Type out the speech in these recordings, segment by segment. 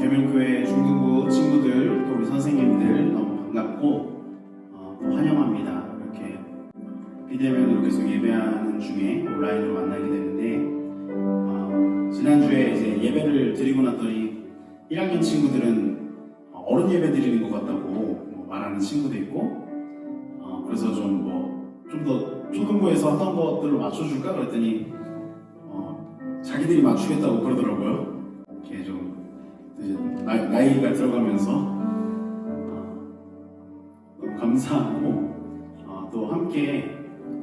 계명교회 중등부 친구들 또 우리 선생님들 너무 반갑고 또 환영합니다. 이렇게 비대면으로 계속 예배하는 중에 온라인으로 만나게 되는데 지난주에 이제 예배를 드리고 났더니 1학년 친구들은 어른 예배 드리는 것 같다고 말하는 친구도 있고 그래서 좀 더 초등부에서 하던 것들을 맞춰줄까 그랬더니 자기들이 맞추겠다고 그러더라고요. 이렇게 좀 이제 나이가 들어가면서 너무 감사하고 또 함께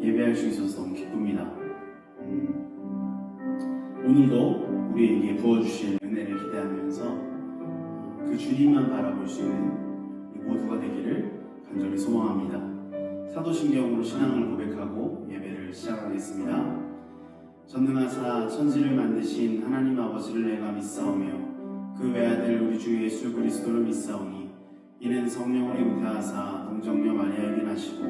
예배할 수 있어서 너무 기쁩니다. 오늘도 우리에게 부어주실 은혜를 기대하면서 그 주님만 바라볼 수 있는 우리 모두가 되기를 간절히 소망합니다. 사도신경으로 신앙을 고백하고 예배를 시작하겠습니다. 전능하사 천지를 만드신 하나님 아버지를 내가 믿사오며 그 외아들 우리 주 예수 그리스도를 믿사오니 이는 성령으로 잉태하사 동정녀 마리아에게 나시고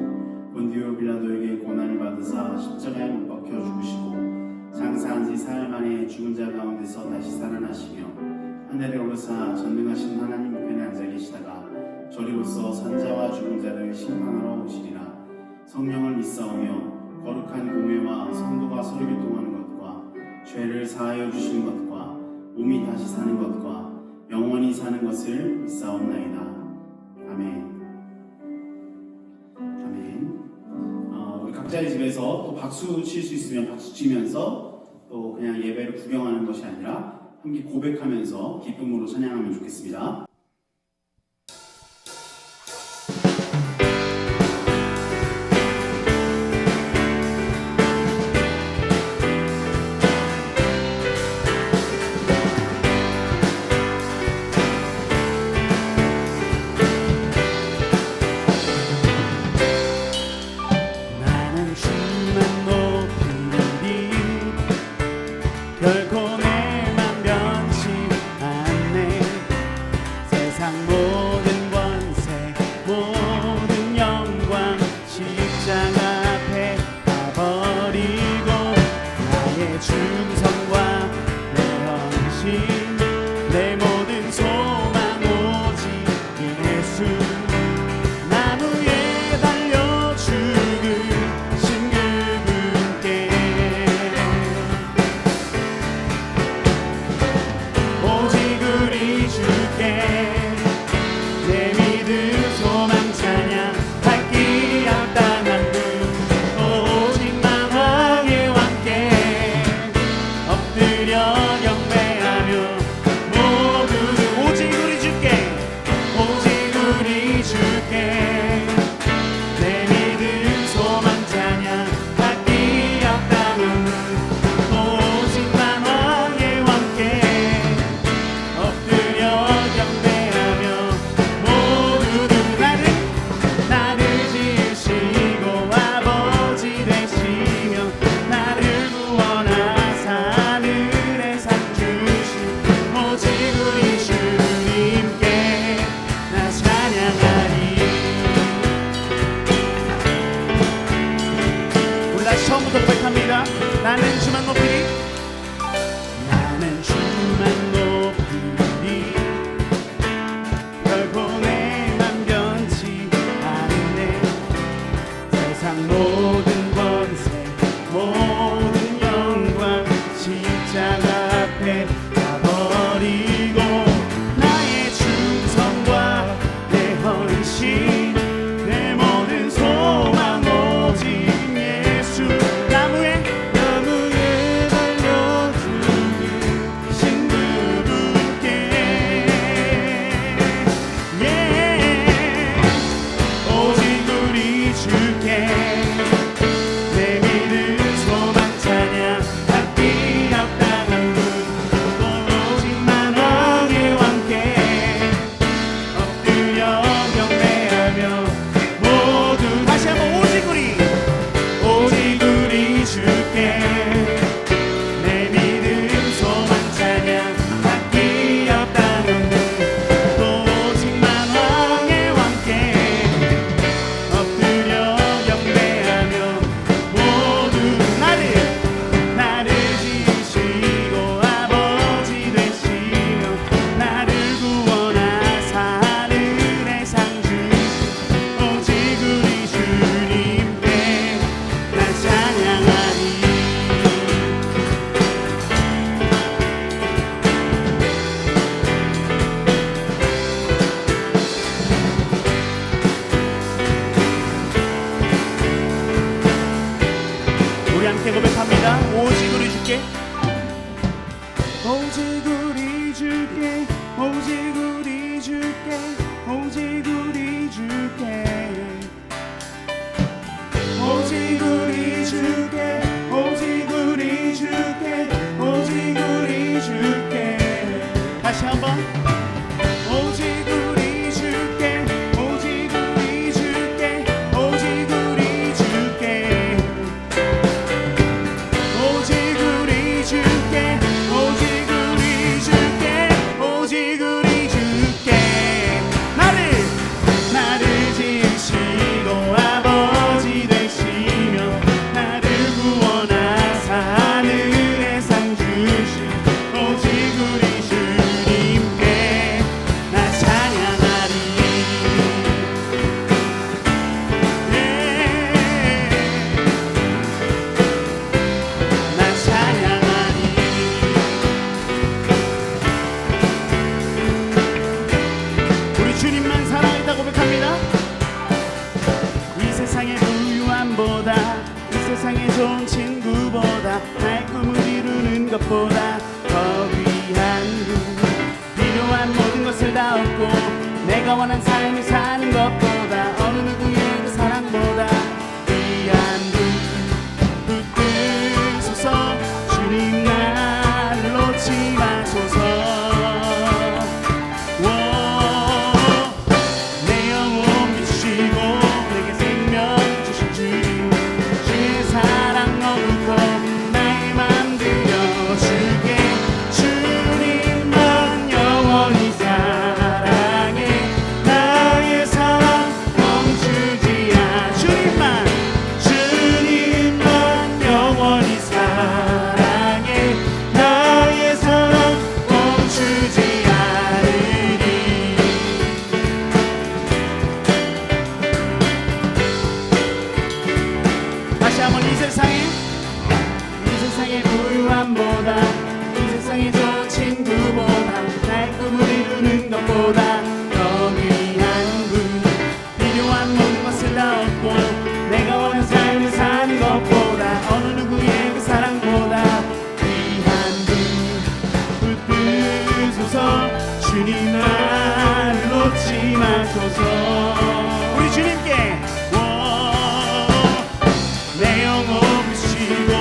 본디오 빌라도에게 고난을 받으사 십자가에 못 박혀 죽으시고 장사한 지 사흘 만에 죽은 자 가운데서 다시 살아나시며 하늘에 오르사 전능하신 하나님 우편에 앉아 계시다가 저리로서 산자와 죽은 자를 심판하러 오시리라. 성령을 믿사오며 거룩한 공회와 성도가 서로 교통하는 것과 죄를 사하여 주시는 것과 몸이 다시 사는 것과 영원히 사는 것을 믿사옵나이다. 아멘. 아멘. 우리 각자의 집에서 또 박수 칠 수 있으면 박수 치면서 또 그냥 예배를 구경하는 것이 아니라 함께 고백하면서 기쁨으로 찬양하면 좋겠습니다. 결코 내맘 변치 않네. 줄게 오직 우리 줄게 오직 우리 줄게 오직 우리 줄게 오직 우리 줄게 오직 우리 줄게 오직 우리 줄게 다시 한번 오직 우리 줄게 오직 우리 줄게 오직 우리 줄게 오직 우리 줄게 오직 우리 줄게 오직 우리 줄게 나를 지으시고 아버지 되시며 나를 구원하사 하늘의 상 주신 오직 우리 주님께 나 찬양하리 나 찬양하리 우리 주님만 사랑했다 고백합니다. 이 세상의 부유함보다 이 세상의 좋은 친구보다 나의 꿈을 이루는 것보다 더 귀한 분 필요한 모든 것을 다 얻고 내가 원한 삶을 사는 것보다 어느 누구의 그 사랑보다 귀한 분 붙드소서 주님 나를 놓지 마소서 내 영혼 비추시고 내게 생명 주신 주님 주의 사랑 너무 커 나의 맘 들려줄게 주님만 영원히 사랑해 나의 사랑 멈추지 않아 주님만 영원히 사랑해 나의 사랑 멈추지 않으리 다시 한번 이 세상의 부유함보다 이 세상의 좋은 친구보다 나의 꿈을 이루는 것보다 더 귀한 분 필요한 모든 것을 다 얻고 내가 원하는 삶을 사는 것보다 어느 누구의 그 사랑보다 귀한 분 붙드소서 주님 나를 놓지 마소서 우리 주님께 내 영혼 비추시고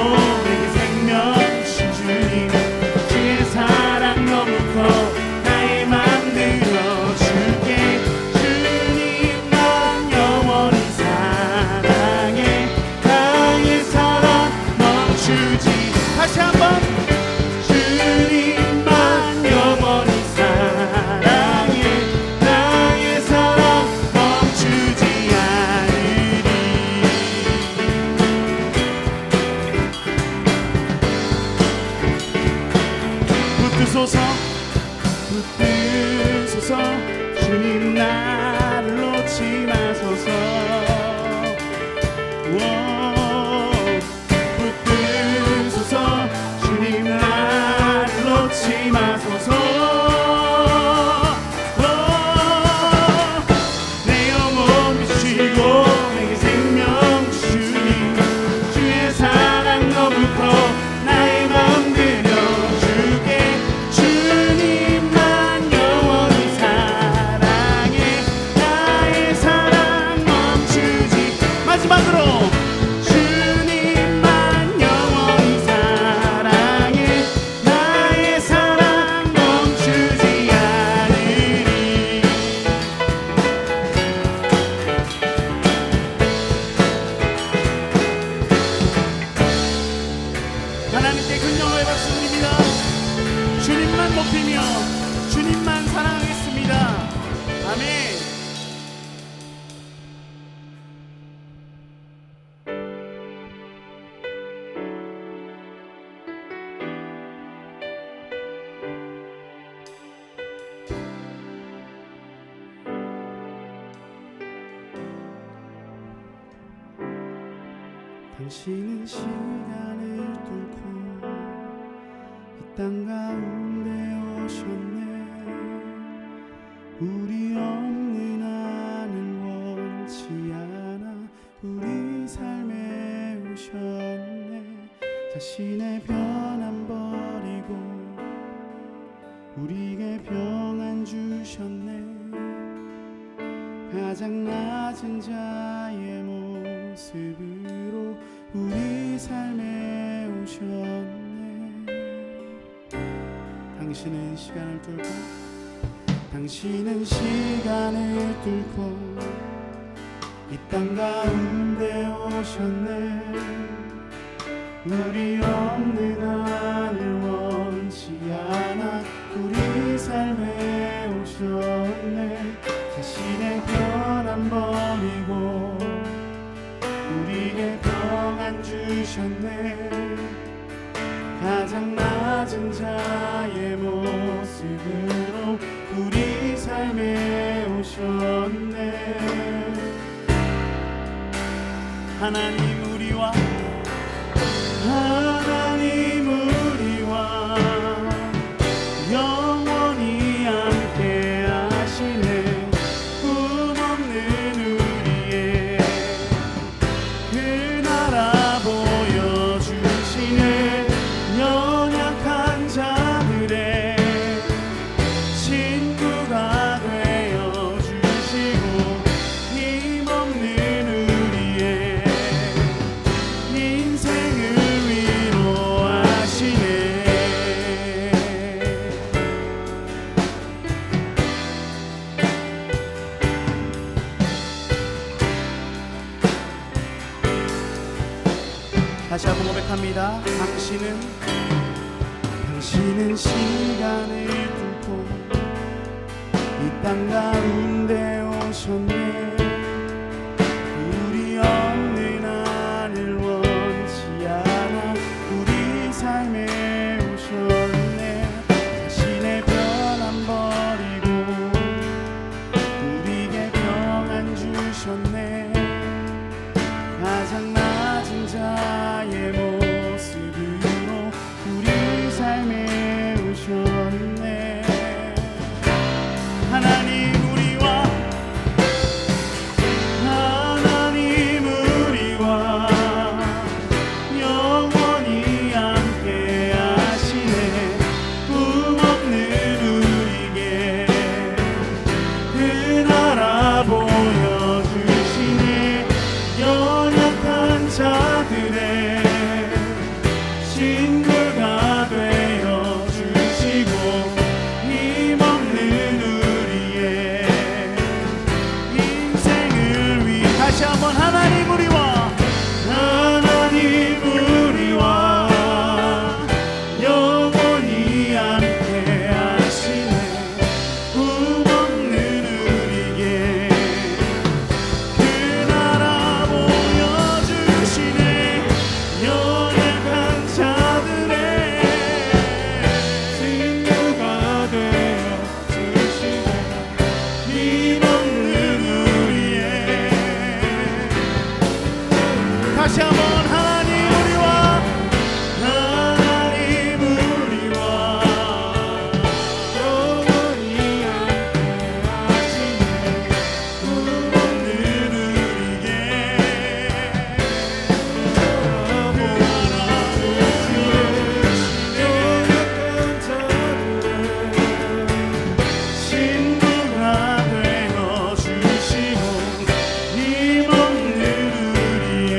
내게 생명 주신 주님 주의 사랑 너무 커 나의 맘 들어줄게 주님만 영원히 사랑해 나의 사랑 멈추지 다시 한번 주님만 영원히 사랑해 나의 사랑 멈추지 않으리 붙드소서 주님 나를 놓지 마소서 붙드소서 주님 나를 놓지 마소서 내 영혼 비추시고 내게 생명 주님 주의 사랑 너무 커 나의 맘 들려줄게 주님만 영원히 사랑해 나의 사랑 멈추지 마지막으로 주님만 영원히 사랑해 나의 사랑 멈추지 않으리 하나님께 근영의 박수 드립니다. 주님만 높이며 주님만 사랑하겠습니다. 아멘. 당신은 시간을 뚫고 이 땅 가운데 오셨네. 우리 없는 나는 원치 않아 우리 삶에 오셨네. 자신의 변화 가장 낮은 자의 모습으로 우리 삶에 오셨네. 당신은 시간을 뚫고 이 땅 가운데 오셨네. 우리 없는 하늘 원치 않아 우리 삶에 오셨네. 자신의 변함 버리고 우리에게 평안 주셨네. 가장 낮은 자의 모습으로 우리 삶에 오셨네. 하나님 우리와 영원히 함께 하시네. 꿈없는 우리의 그 나라 보여주시네. 연약한 자들의 친구가 되어주시고 힘없는 우리의 인생을 위로하시네. 다시 한번 고백합니다. 당신은 시간을 뚫고 이 땅 가운데 오셨네. 우리 없는 하늘 원치 않아 우리 삶에 오셨네. 자신의 변함 버리고 우리에게 평안 주셨네. 가장 낮은 자의 모습으로 우리 삶에 오셨네. 하나님 우리와 영원히 함께 하시네. 꿈없는 우리에게 그 나라 보여주시네. 연약한 자들의 친구가 되어주시고 힘없는 우리의 인생을 위해 다시 한번 하나님 우리와 영원히 함께 하시네. 꿈없는 우리에게 그 나라 보여주시네. 연약한 자들의 친구가 되어주시네. 힘없는 우리의 다시 한번 하나님 우리와 영원히 함께 하시네. 꿈없는 우리에게 친구가 되어주시고 힘없는 우리의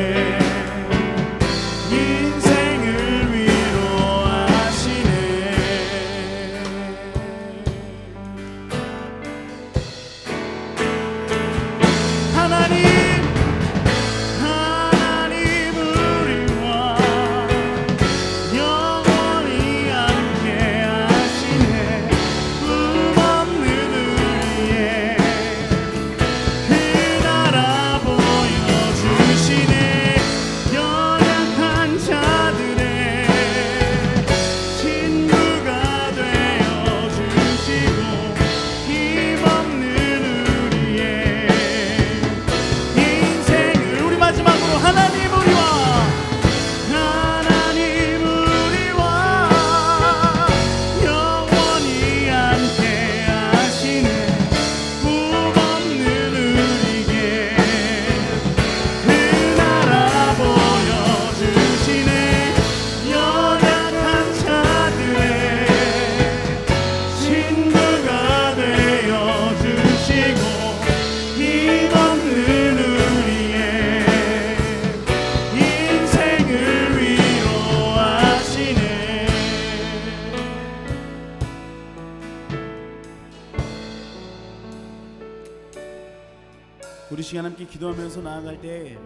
우리 시간 함께 기도하면서 나아갈 때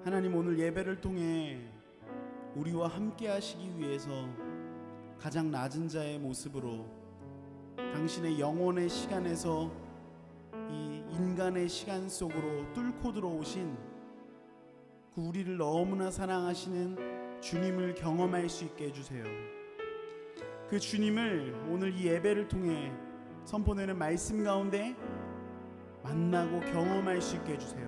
하나님, 오늘 예배를 통해 우리와 함께 하시기 위해서 가장 낮은 자의 모습으로 당신의 영혼의 시간에서 이 인간의 시간 속으로 뚫고 들어오신 그 우리를 너무나 사랑하시는 주님을 경험할 수 있게 해주세요. 그 주님을 오늘 이 예배를 통해 선포되는 말씀 가운데 만나고 경험할 수 있게 해주세요.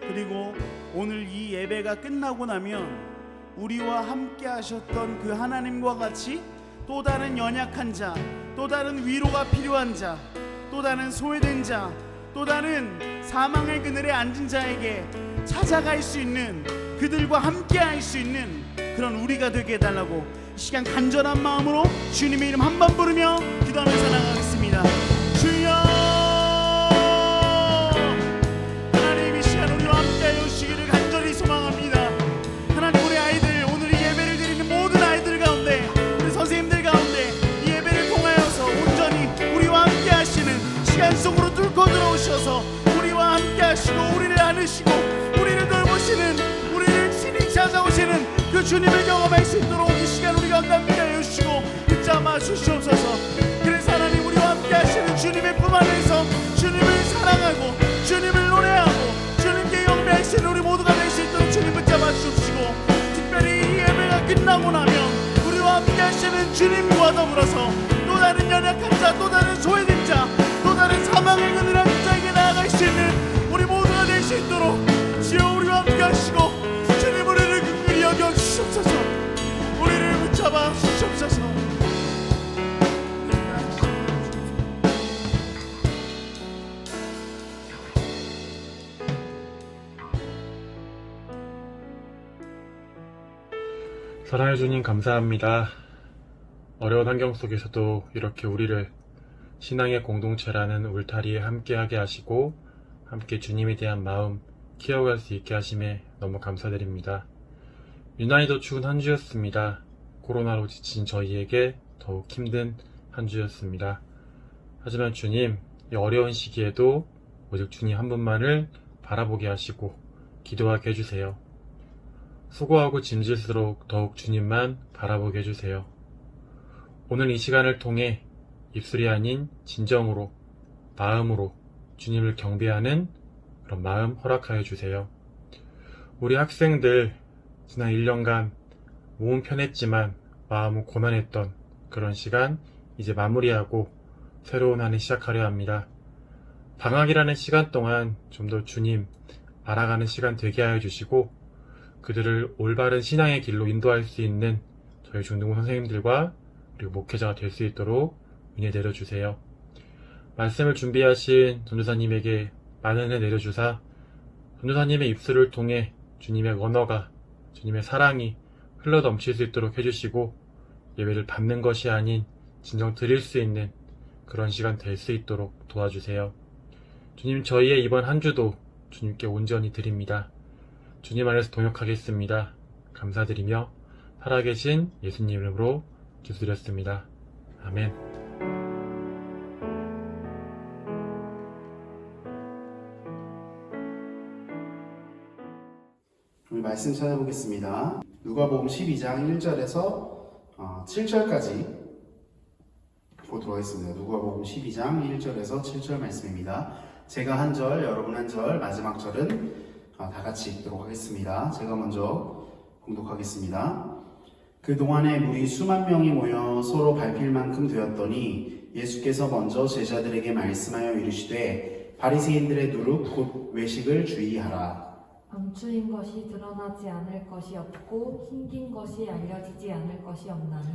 그리고 오늘 이 예배가 끝나고 나면 우리와 함께 하셨던 그 하나님과 같이 또 다른 연약한 자, 또 다른 위로가 필요한 자, 또 다른 소외된 자, 또 다른 사망의 그늘에 앉은 자에게 찾아갈 수 있는, 그들과 함께 할 수 있는 그런 우리가 되게 해달라고 이 시간 간절한 마음으로 주님의 이름 한 번 부르며 기도하면서 나가겠습니다. 주여, 하나님 이 시간 우리와 함께 해주시기를 간절히 소망합니다. 하나님, 우리 아이들, 오늘 이 예배를 드리는 모든 아이들 가운데, 우리 선생님들 가운데 이 예배를 통하여서 온전히 우리와 함께 하시는 시간 속으로 뚫고 들어오셔서 우리와 함께 하시고 우리를 안으시고 우리를 돌보시는, 우리를 친히 찾아오시는 그 주님을 경험할 수 있도록 이 시간 우리가 감당하게 해주시고 붙잡아 주시옵소서. 그래서 하나님, 우리와 함께 하시는 주님의 품 안에서 주님을 사랑하고 주님을 노래하고 주님께 경배하시는 우리 모두가 될 수 있도록 주님 붙잡아 주시고, 특별히 이 예배가 끝나고 나면 우리와 함께 하시는 주님과 더불어서 또 다른 연약한 자, 또 다른 소외된 자, 또 다른 사망의 그늘 앉은 자에게 나아갈 수 있는 우리 모두가 될 수 있도록 주여 우리와 함께 하시고 주님 우리를 긍휼히 여겨 주시옵소서. 우리를 붙잡아 주시옵소서. 사랑해 주님 감사합니다. 어려운 환경 속에서도 이렇게 우리를 신앙의 공동체라는 울타리에 함께하게 하시고 함께 주님에 대한 마음 키워갈 수 있게 하심에 너무 감사드립니다. 유난히도 추운 한 주였습니다. 코로나로 지친 저희에게 더욱 힘든 한 주였습니다. 하지만 주님, 이 어려운 시기에도 오직 주님 한 분만을 바라보게 하시고 기도하게 해주세요. 수고하고 짐질수록 더욱 주님만 바라보게 해주세요. 오늘 이 시간을 통해 입술이 아닌 진정으로, 마음으로 주님을 경배하는 그런 마음 허락하여 주세요. 우리 학생들 지난 1년간 몸은 편했지만 마음은 고난했던 그런 시간 이제 마무리하고 새로운 한 해 시작하려 합니다. 방학이라는 시간 동안 좀 더 주님 알아가는 시간 되게 하여 주시고 그들을 올바른 신앙의 길로 인도할 수 있는 저희 중등부 선생님들과 그리고 목회자가 될 수 있도록 은혜 내려주세요. 말씀을 준비하신 전도사님에게 많은 은혜 내려주사 전도사님의 입술을 통해 주님의 언어가, 주님의 사랑이 흘러넘칠 수 있도록 해주시고 예배를 받는 것이 아닌 진정 드릴 수 있는 그런 시간 될 수 있도록 도와주세요. 주님, 저희의 이번 한 주도 주님께 온전히 드립니다. 주님 안에서 동역하겠습니다. 감사드리며 살아계신 예수님 이름으로 기도드렸습니다. 아멘. 우리 말씀 찾아보겠습니다. 누가복음 12장 1절에서 7절까지 보도록 하겠습니다. 누가복음 12장 1절에서 7절 말씀입니다. 제가 한 절, 여러분 한 절, 마지막 절은 다 같이 읽도록 하겠습니다. 제가 먼저 봉독하겠습니다. 그 동안에 무리 수만 명이 모여 서로 밟힐 만큼 되었더니 예수께서 먼저 제자들에게 말씀하여 이르시되 바리새인들의 누룩 곧 외식을 주의하라. 감추인 것이 드러나지 않을 것이 없고 숨긴 것이 알려지지 않을 것이 없나니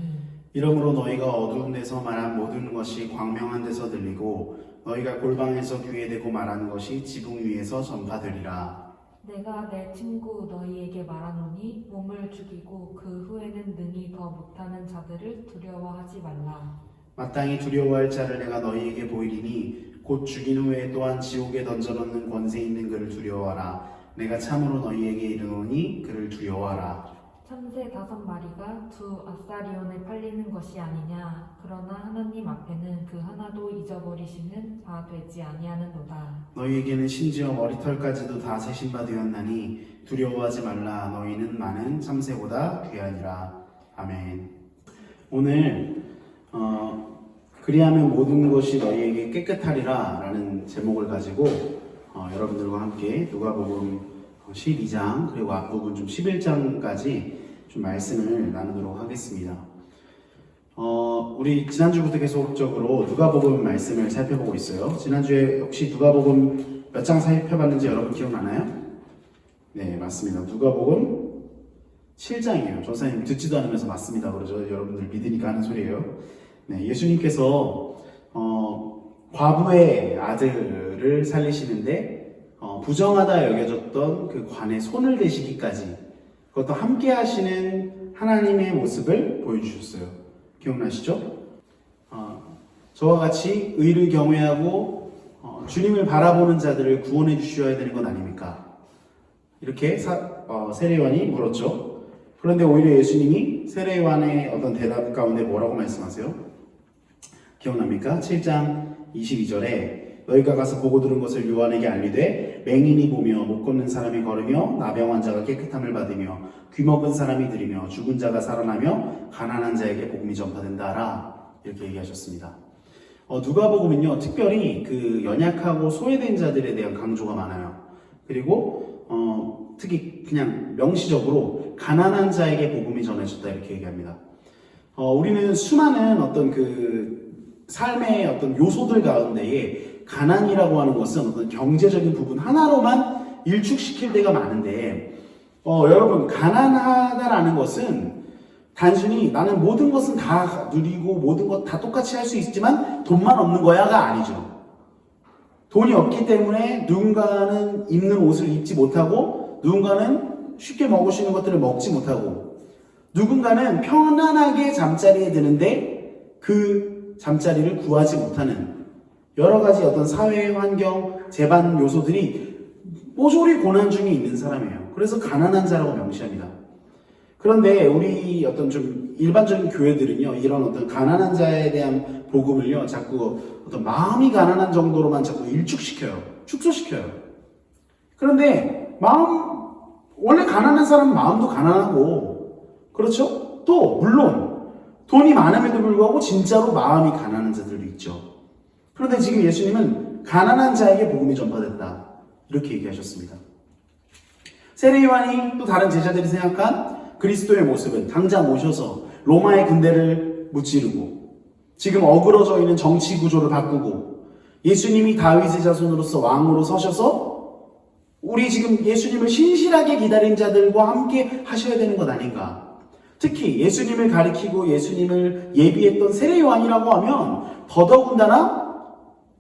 이러므로 너희가 어두운 데서 말한 모든 것이 광명한 데서 들리고 너희가 골방에서 귀에 대고 말하는 것이 지붕 위에서 전파되리라. 내가 내 친구 너희에게 말하노니 몸을 죽이고 그 후에는 능히 더 못하는 자들을 두려워하지 말라. 마땅히 두려워할 자를 내가 너희에게 보이리니 곧 죽인 후에 또한 지옥에 던져놓는 권세 있는 그를 두려워하라. 내가 참으로 너희에게 이르노니 그를 두려워하라. 참새 5마리가 두 아사리온에 팔리는 것이 아니냐. 그러나 하나님 앞에는 그 하나도 잊어버리시는 바 되지 아니하는도다. 너희에게는 심지어 머리털까지도 다 세신 바 되었나니 두려워하지 말라. 너희는 많은 참새보다 귀하니라. 아멘. 오늘 그리하면 모든 것이 너희에게 깨끗하리라 라는 제목을 가지고 여러분들과 함께 누가복음 12장 그리고 앞부분 좀 11장까지 좀 말씀을 나누도록 하겠습니다. 우리 지난주부터 계속적으로 누가복음 말씀을 살펴보고 있어요. 지난주에 혹시 누가복음 몇 장 살펴봤는지 여러분 기억나나요? 네, 맞습니다. 누가복음 7장이에요. 전사님 듣지도 않으면서 맞습니다 그러죠. 여러분들 믿으니까 하는 소리예요. 네, 예수님께서 과부의 아들을 살리시는데 부정하다 여겨졌던 그 관에 손을 대시기까지 그것도 함께 하시는 하나님의 모습을 보여주셨어요. 기억나시죠? 저와 같이 의를 경외하고 주님을 바라보는 자들을 구원해 주셔야 되는 것 아닙니까? 이렇게 세례요한이 물었죠. 그런데 오히려 예수님이 세례요한의 어떤 대답 가운데 뭐라고 말씀하세요? 기억납니까? 7장 22절에 너희가 가서 보고 들은 것을 요한에게 알리되 맹인이 보며 못 걷는 사람이 걸으며 나병 환자가 깨끗함을 받으며 귀먹은 사람이 들으며 죽은 자가 살아나며 가난한 자에게 복음이 전파된다라 이렇게 얘기하셨습니다. 누가복음은요 특별히 그 연약하고 소외된 자들에 대한 강조가 많아요. 그리고 특히 그냥 명시적으로 가난한 자에게 복음이 전해졌다 이렇게 얘기합니다. 우리는 수많은 어떤 그 삶의 어떤 요소들 가운데에 가난이라고 하는 것은 어떤 경제적인 부분 하나로만 일축시킬 때가 많은데 여러분 가난하다라는 것은 단순히 나는 모든 것은 다 누리고 모든 것 다 똑같이 할 수 있지만 돈만 없는 거야가 아니죠. 돈이 없기 때문에 누군가는 입는 옷을 입지 못하고 누군가는 쉽게 먹을 수 있는 것들을 먹지 못하고 누군가는 편안하게 잠자리에 드는데 그 잠자리를 구하지 못하는 여러 가지 어떤 사회 환경 재반 요소들이 모조리 고난 중에 있는 사람이에요. 그래서 가난한 자라고 명시합니다. 그런데 우리 어떤 좀 일반적인 교회들은요, 이런 어떤 가난한 자에 대한 복음을요, 자꾸 어떤 마음이 가난한 정도로만 자꾸 일축시켜요. 축소시켜요. 그런데 원래 가난한 사람은 마음도 가난하고, 그렇죠? 또, 물론, 돈이 많음에도 불구하고 진짜로 마음이 가난한 자들도 있죠. 그런데 지금 예수님은 가난한 자에게 복음이 전파됐다. 이렇게 얘기하셨습니다. 세례요한이 또 다른 제자들이 생각한 그리스도의 모습은 당장 오셔서 로마의 군대를 무찌르고 지금 어그러져 있는 정치 구조를 바꾸고 예수님이 다윗의 자손으로서 왕으로 서셔서 우리 지금 예수님을 신실하게 기다린 자들과 함께 하셔야 되는 것 아닌가. 특히 예수님을 가리키고 예수님을 예비했던 세례요한이라고 하면 더더군다나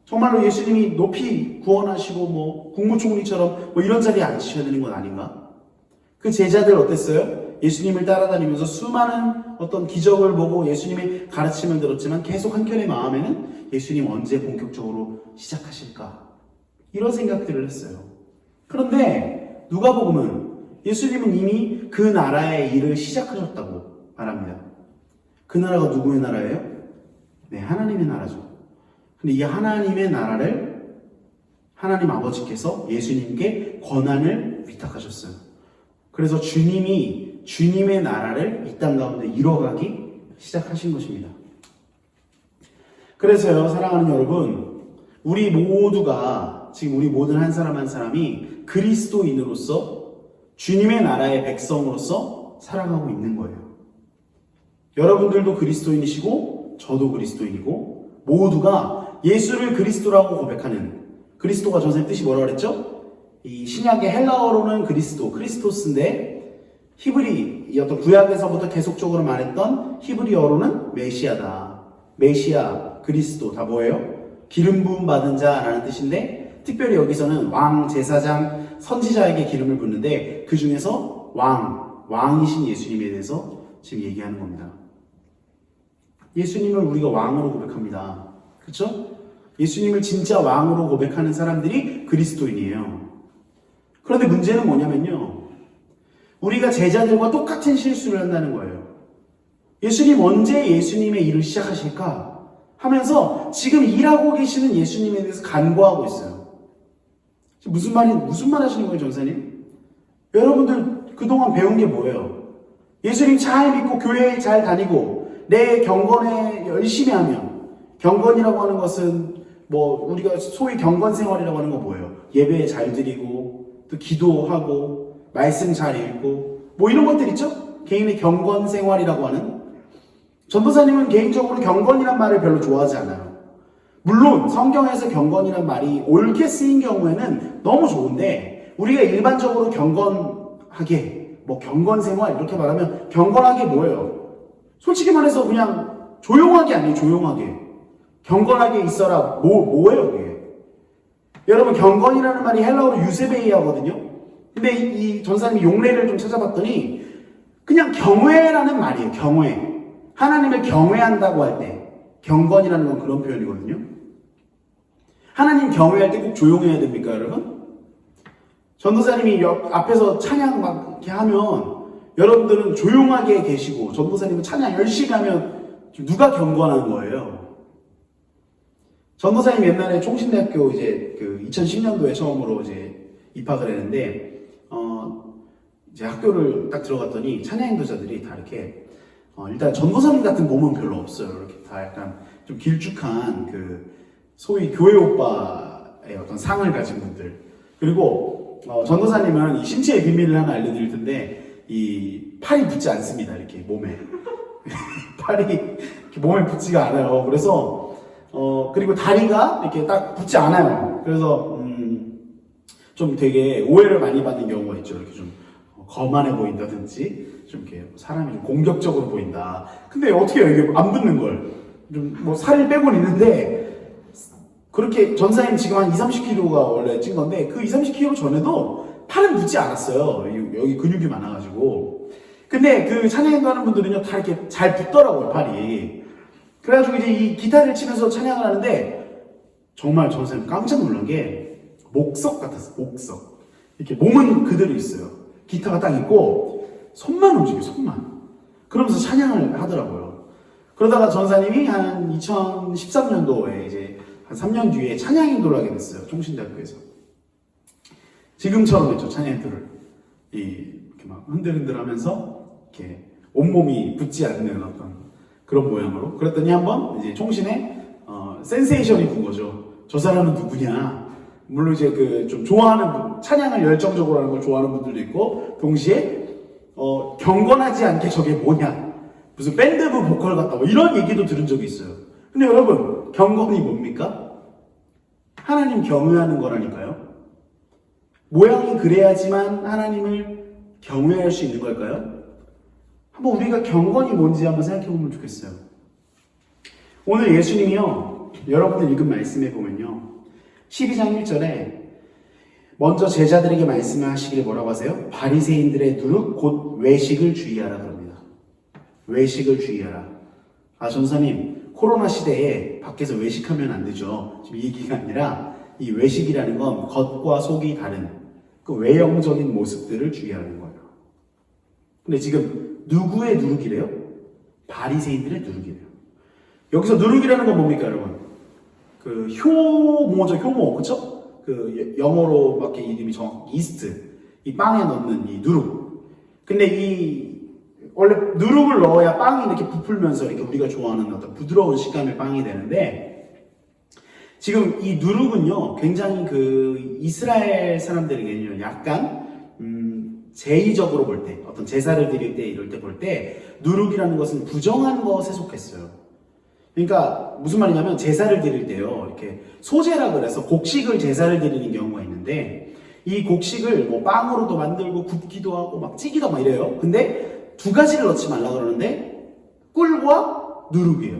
정말로 예수님이 높이 구원하시고 국무총리처럼 이런 자리에 앉으셔야 되는 것 아닌가? 그 제자들 어땠어요? 예수님을 따라다니면서 수많은 어떤 기적을 보고 예수님의 가르침을 들었지만 계속 한켠의 마음에는 예수님 언제 본격적으로 시작하실까? 이런 생각들을 했어요. 그런데 누가복음은 예수님은 이미 그 나라의 일을 시작하셨다고 말합니다. 그 나라가 누구의 나라예요? 네, 하나님의 나라죠. 근데 이 하나님의 나라를 하나님 아버지께서 예수님께 권한을 위탁하셨어요. 그래서 주님이 주님의 나라를 이 땅 가운데 이뤄가기 시작하신 것입니다. 그래서요, 사랑하는 여러분, 우리 모두가 지금 우리 모든 한 사람 한 사람이 그리스도인으로서 주님의 나라의 백성으로서 살아가고 있는 거예요. 여러분들도 그리스도인이시고 저도 그리스도인이고 모두가 예수를 그리스도라고 고백하는, 그리스도가 전생 뜻이 뭐라고 그랬죠? 이 신약의 헬라어로는 크리스토스인데 히브리, 어떤 구약에서부터 계속적으로 말했던 히브리어로는 메시아다. 메시아, 그리스도 다 뭐예요? 기름 부음 받은 자라는 뜻인데 특별히 여기서는 왕, 제사장, 선지자에게 기름을 붓는데 그 중에서 왕이신 예수님에 대해서 지금 얘기하는 겁니다. 예수님을 우리가 왕으로 고백합니다. 그렇죠? 예수님을 진짜 왕으로 고백하는 사람들이 그리스도인이에요. 그런데 문제는 뭐냐면요. 우리가 제자들과 똑같은 실수를 한다는 거예요. 예수님 언제 예수님의 일을 시작하실까 하면서 지금 일하고 계시는 예수님에 대해서 간구하고 있어요. 무슨 말 하시는 거예요, 전사님? 여러분들 그동안 배운 게 뭐예요? 예수님 잘 믿고 교회에 잘 다니고 내 경건에 열심히 하면, 경건이라고 하는 것은 뭐 우리가 소위 경건 생활이라고 하는 거 뭐예요? 예배 잘 드리고 또 기도하고 말씀 잘 읽고 뭐 이런 것들 있죠? 개인의 경건 생활이라고 하는. 전도사님은 개인적으로 경건이란 말을 별로 좋아하지 않아요. 물론 성경에서 경건이란 말이 옳게 쓰인 경우에는 너무 좋은데, 우리가 일반적으로 경건하게, 뭐 경건생활 이렇게 말하면 경건하게 뭐예요? 솔직히 말해서 그냥 조용하게 아니에요. 조용하게. 경건하게 있어라. 뭐예요 그게? 여러분, 경건이라는 말이 헬라어로 유세베이아거든요. 근데 이 전사님이 용례를 좀 찾아봤더니 그냥 경외라는 말이에요. 경외. 하나님을 경외한다고 할 때 경건이라는 건 그런 표현이거든요. 하나님 경외할 때 꼭 조용해야 됩니까, 여러분? 전도사님이 앞에서 찬양 막 이렇게 하면 여러분들은 조용하게 계시고, 전도사님은 찬양 열심히 하면 누가 경건한 거예요? 전도사님 옛날에 총신대학교 이제 그 2010년도에 처음으로 이제 입학을 했는데, 이제 학교를 딱 들어갔더니 찬양 인도자들이 다 이렇게 일단 전도사님 같은 몸은 별로 없어요. 이렇게 다 약간 좀 길쭉한 그 소위 교회 오빠의 어떤 상을 가진 분들. 그리고 전도사님은 이 신체의 비밀을 하나 알려드릴 텐데, 이 팔이 붙지 않습니다. 이렇게 몸에 팔이 이렇게 몸에 붙지가 않아요. 그래서 그리고 다리가 이렇게 딱 붙지 않아요. 그래서 좀 되게 오해를 많이 받는 경우가 있죠. 이렇게 좀 거만해 보인다든지, 좀 이렇게 사람이 좀 공격적으로 보인다. 근데 어떻게 해요? 이게 안 붙는 걸. 좀 뭐 살을 빼곤 있는데, 그렇게 전사님 지금 한 20-30kg가 원래 찐 건데, 그 20-30kg 전에도 팔은 붙지 않았어요. 여기 근육이 많아가지고. 근데 그 찬양인도 하는 분들은요, 다 이렇게 잘 붙더라고요, 팔이. 그래가지고 이제 이 기타를 치면서 찬양을 하는데, 정말 전사님 깜짝 놀란 게, 목석 같았어요, 목석. 이렇게 몸은 그대로 있어요. 기타가 딱 있고, 손만 움직여요, 손만. 그러면서 찬양을 하더라고요. 그러다가 전사님이 한 2013년도에 이제 한 3년 뒤에 찬양인도를 하게 됐어요. 총신대학교에서. 지금처럼 했죠, 찬양인도를. 이렇게 막 흔들흔들 하면서, 이렇게 온몸이 붙지 않는 어떤 그런 모양으로. 그랬더니 한번 이제 총신에, 센세이션이 군 거죠. 저 사람은 누구냐. 물론 이제 그 좀 좋아하는, 찬양을 열정적으로 하는 걸 좋아하는 분들도 있고, 동시에, 경건하지 않게 저게 뭐냐. 무슨 밴드부 보컬 같다. 뭐 이런 얘기도 들은 적이 있어요. 근데 여러분, 경건이 뭡니까? 하나님 경외하는 거라니까요. 모양이 그래야지만 하나님을 경외할 수 있는 걸까요? 한번 우리가 경건이 뭔지 한번 생각해 보면 좋겠어요. 오늘 예수님이요, 여러분들 읽은 말씀에 보면요, 12장 1절에 먼저 제자들에게 말씀을 하시길 뭐라고 하세요? 바리새인들의 누룩 곧 외식을 주의하라 그럽니다. 외식을 주의하라. 전사님, 코로나 시대에 밖에서 외식하면 안 되죠. 지금 이 얘기가 아니라, 이 외식이라는 건 겉과 속이 다른 그 외형적인 모습들을 주의하는 거예요. 근데 지금 누구의 누룩이래요? 바리새인들의 누룩이래요. 여기서 누룩이라는 건 뭡니까, 여러분? 그 효모죠, 효모, 그쵸? 그 영어로밖에 이름이 정확히 이스트, 이 빵에 넣는 이 누룩. 근데 이 원래 누룩을 넣어야 빵이 이렇게 부풀면서 이렇게 우리가 좋아하는 어떤 부드러운 식감의 빵이 되는데, 지금 이 누룩은요, 굉장히 그 이스라엘 사람들에게는요, 약간 제의적으로 볼 때, 어떤 제사를 드릴 때 이럴 때 볼 때 누룩이라는 것은 부정한 것에 속했어요. 그러니까 무슨 말이냐면, 제사를 드릴 때요, 이렇게 소제라 그래서 곡식을 제사를 드리는 경우가 있는데, 이 곡식을 뭐 빵으로도 만들고 굽기도 하고 막 찌기도 막 이래요. 근데 두 가지를 넣지 말라 그러는데, 꿀과 누룩이에요.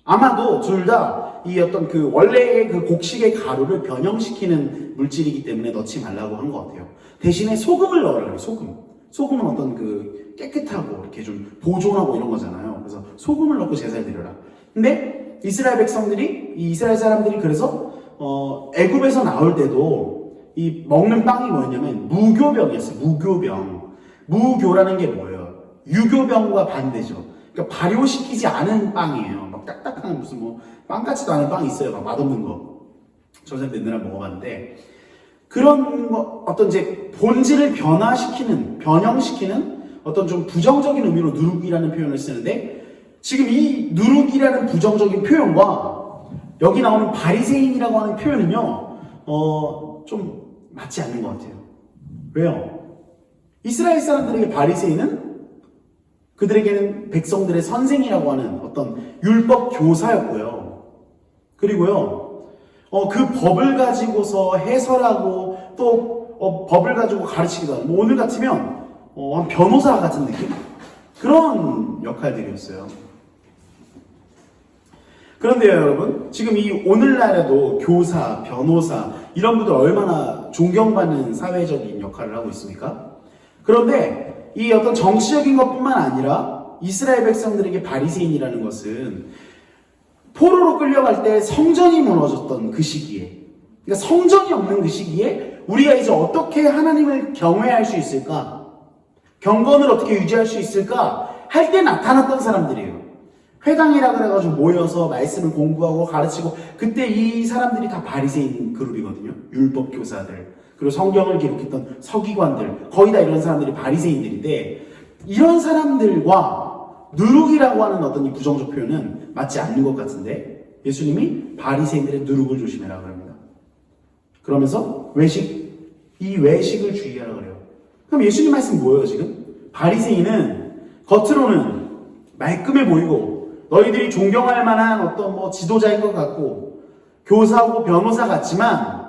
아마도 둘 다 이 어떤 그 원래의 그 곡식의 가루를 변형시키는 물질이기 때문에 넣지 말라고 한 것 같아요. 대신에 소금을 넣으라 그래요. 소금은 어떤 그 깨끗하고 이렇게 좀 보존하고 이런 거잖아요. 그래서 소금을 넣고 제사를 드려라. 근데 이스라엘 백성들이, 이 이스라엘 사람들이 그래서 애굽에서 나올 때도 이 먹는 빵이 뭐였냐면 무교병이었어요. 무교병. 무교라는 게 뭐예요? 유교병과 반대죠. 그러니까 발효시키지 않은 빵이에요. 막 딱딱한 무슨 뭐 빵 같지도 않은 빵이 있어요. 막 맛없는 거. 저 전에 옛날에 먹어봤는데 그런 어떤 이제 본질을 변형시키는 어떤 좀 부정적인 의미로 누룩이라는 표현을 쓰는데 지금 이 누룩이라는 부정적인 표현과 여기 나오는 바리새인이라고 하는 표현은요, 좀 맞지 않는 것 같아요. 왜요? 이스라엘 사람들에게 바리새인은 그들에게는 백성들의 선생이라고 하는 어떤 율법 교사였고요. 그리고요, 그 법을 가지고서 해설하고 또 법을 가지고 가르치기도 하고, 뭐 오늘 같으면 한 변호사 같은 느낌? 그런 역할들이었어요. 그런데요, 여러분, 지금 이 오늘날에도 교사, 변호사 이런 분들 얼마나 존경받는 사회적인 역할을 하고 있습니까? 그런데 이 어떤 정치적인 것뿐만 아니라 이스라엘 백성들에게 바리새인이라는 것은 포로로 끌려갈 때 성전이 무너졌던 그 시기에, 그러니까 성전이 없는 그 시기에 우리가 이제 어떻게 하나님을 경외할 수 있을까? 경건을 어떻게 유지할 수 있을까? 할 때 나타났던 사람들이에요. 회당이라 그래가지고 모여서 말씀을 공부하고 가르치고, 그때 이 사람들이 다 바리새인 그룹이거든요. 율법 교사들, 그리고 성경을 기록했던 서기관들, 거의 다 이런 사람들이 바리새인들인데, 이런 사람들과 누룩이라고 하는 어떤 이 부정적 표현은 맞지 않는 것 같은데, 예수님이 바리새인들의 누룩을 조심해라 그럽니다. 그러면서 이 외식을 주의하라 그래요. 그럼 예수님 말씀 뭐예요 지금? 바리새인은 겉으로는 말끔해 보이고 너희들이 존경할 만한 어떤 뭐 지도자인 것 같고 교사고 변호사 같지만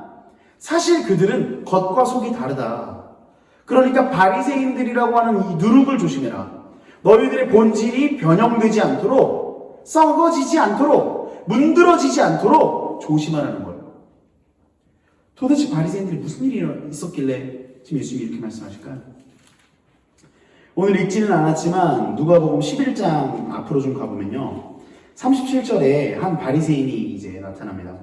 사실 그들은 겉과 속이 다르다. 그러니까 바리새인들이라고 하는 이 누룩을 조심해라. 너희들의 본질이 변형되지 않도록, 썩어지지 않도록, 문드러지지 않도록 조심하라는 거예요. 도대체 바리새인들이 무슨 일이 있었길래 지금 예수님이 이렇게 말씀하실까요? 오늘 읽지는 않았지만 누가복음 11장 앞으로 좀 가보면요, 37절에 한 바리새인이 이제 나타납니다.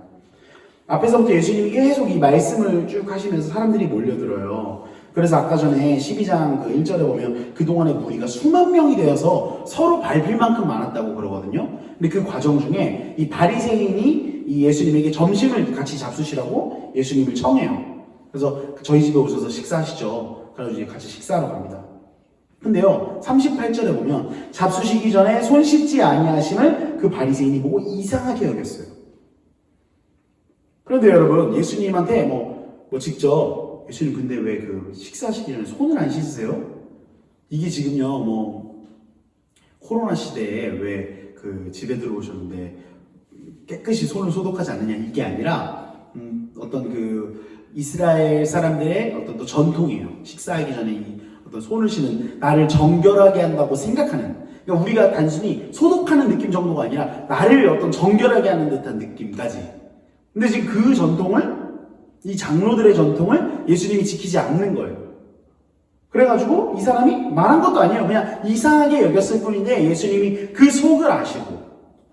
앞에서부터 예수님이 계속 이 말씀을 쭉 하시면서 사람들이 몰려들어요. 그래서 아까 전에 12장 그 1절에 보면 그동안의 무리가 수만 명이 되어서 서로 밟힐 만큼 많았다고 그러거든요. 근데 그 과정 중에 이 바리새인이 이 예수님에게 점심을 같이 잡수시라고 예수님을 청해요. 그래서 저희 집에 오셔서 식사하시죠. 그래서 이제 같이 식사하러 갑니다. 근데요, 38절에 보면 잡수시기 전에 손 씻지 아니하심을 그 바리새인이 보고 이상하게 여겼어요. 그런데 여러분, 예수님한테 뭐 직접 예수님 근데 왜 그 식사하시기 전에 손을 안 씻으세요? 이게 지금요, 뭐 코로나 시대에 왜 그 집에 들어오셨는데 깨끗이 손을 소독하지 않느냐, 이게 아니라 어떤 그 이스라엘 사람들의 어떤 또 전통이에요. 식사하기 전에 이 어떤 손을 씻는, 나를 정결하게 한다고 생각하는, 그러니까 우리가 단순히 소독하는 느낌 정도가 아니라 나를 어떤 정결하게 하는 듯한 느낌까지. 근데 지금 그 전통을, 이 장로들의 전통을 예수님이 지키지 않는 거예요. 그래가지고 이 사람이 말한 것도 아니에요. 그냥 이상하게 여겼을 뿐인데 예수님이 그 속을 아시고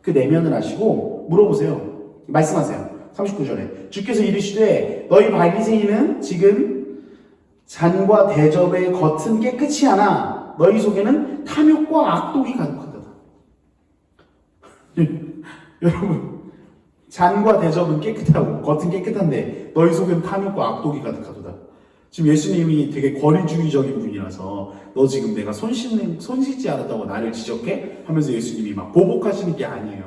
그 내면을 아시고 물어보세요. 말씀하세요. 39절에 주께서 이르시되 너희 바리새인은 지금 잔과 대접의 겉은 깨끗이 하나 너희 속에는 탐욕과 악독이 가득하다. 여러분, 잔과 대접은 깨끗하고 겉은 깨끗한데 너희 속에는 탐욕과 악독이 가득하도다. 지금 예수님이 되게 권위주의적인 분이라서 너 지금 내가 손 씻지 않았다고 나를 지적해? 하면서 예수님이 막 보복하시는 게 아니에요.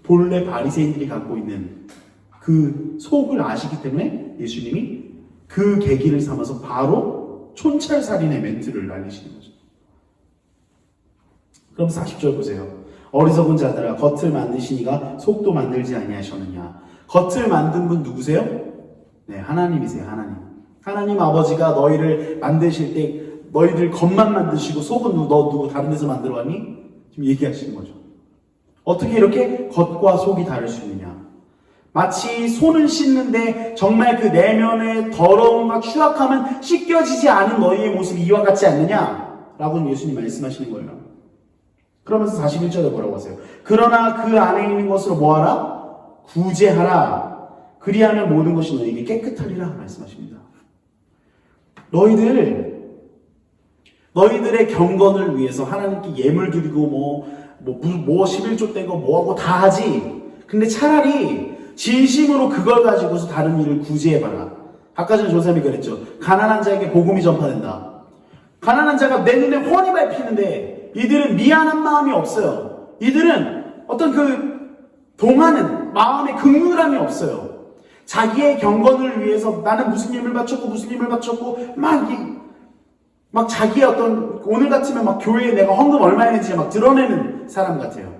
본래 바리새인들이 갖고 있는 그 속을 아시기 때문에 예수님이 그 계기를 삼아서 바로 촌철살인의 멘트를 날리시는 거죠. 그럼 40절 보세요. 어리석은 자들아, 겉을 만드시니가 속도 만들지 아니하셨느냐. 겉을 만든 분 누구세요? 네, 하나님이세요. 하나님 아버지가 너희를 만드실 때 너희들 겉만 만드시고 속은 너 누구 다른 데서 만들어 왔니? 지금 얘기하시는 거죠. 어떻게 이렇게 겉과 속이 다를 수 있느냐. 마치 손을 씻는데 정말 그 내면의 더러움과 추악함은 씻겨지지 않은 너희의 모습이 이와 같지 않느냐? 라고 예수님 말씀하시는 거예요. 그러면서 41절에 뭐라고 하세요? 그러나 그 안에 있는 것으로 뭐하라? 구제하라. 그리하면 모든 것이 너에게 깨끗하리라 말씀하십니다. 너희들의 경건을 위해서 하나님께 예물 드리고 뭐 11조 떼고 뭐하고 다 하지. 근데 차라리 진심으로 그걸 가지고서 다른 일을 구제해봐라. 아까 전에 조쌤이 그랬죠. 가난한 자에게 복음이 전파된다. 가난한 자가 내 눈에 훤히 밟히는데 이들은 미안한 마음이 없어요. 이들은 어떤 동하는 마음의 극률함이 없어요. 자기의 경건을 위해서 나는 무슨 힘을 바쳤고 막 자기의 어떤 오늘 같으면 막 교회에 내가 헌금 얼마 했는지 막 드러내는 사람 같아요.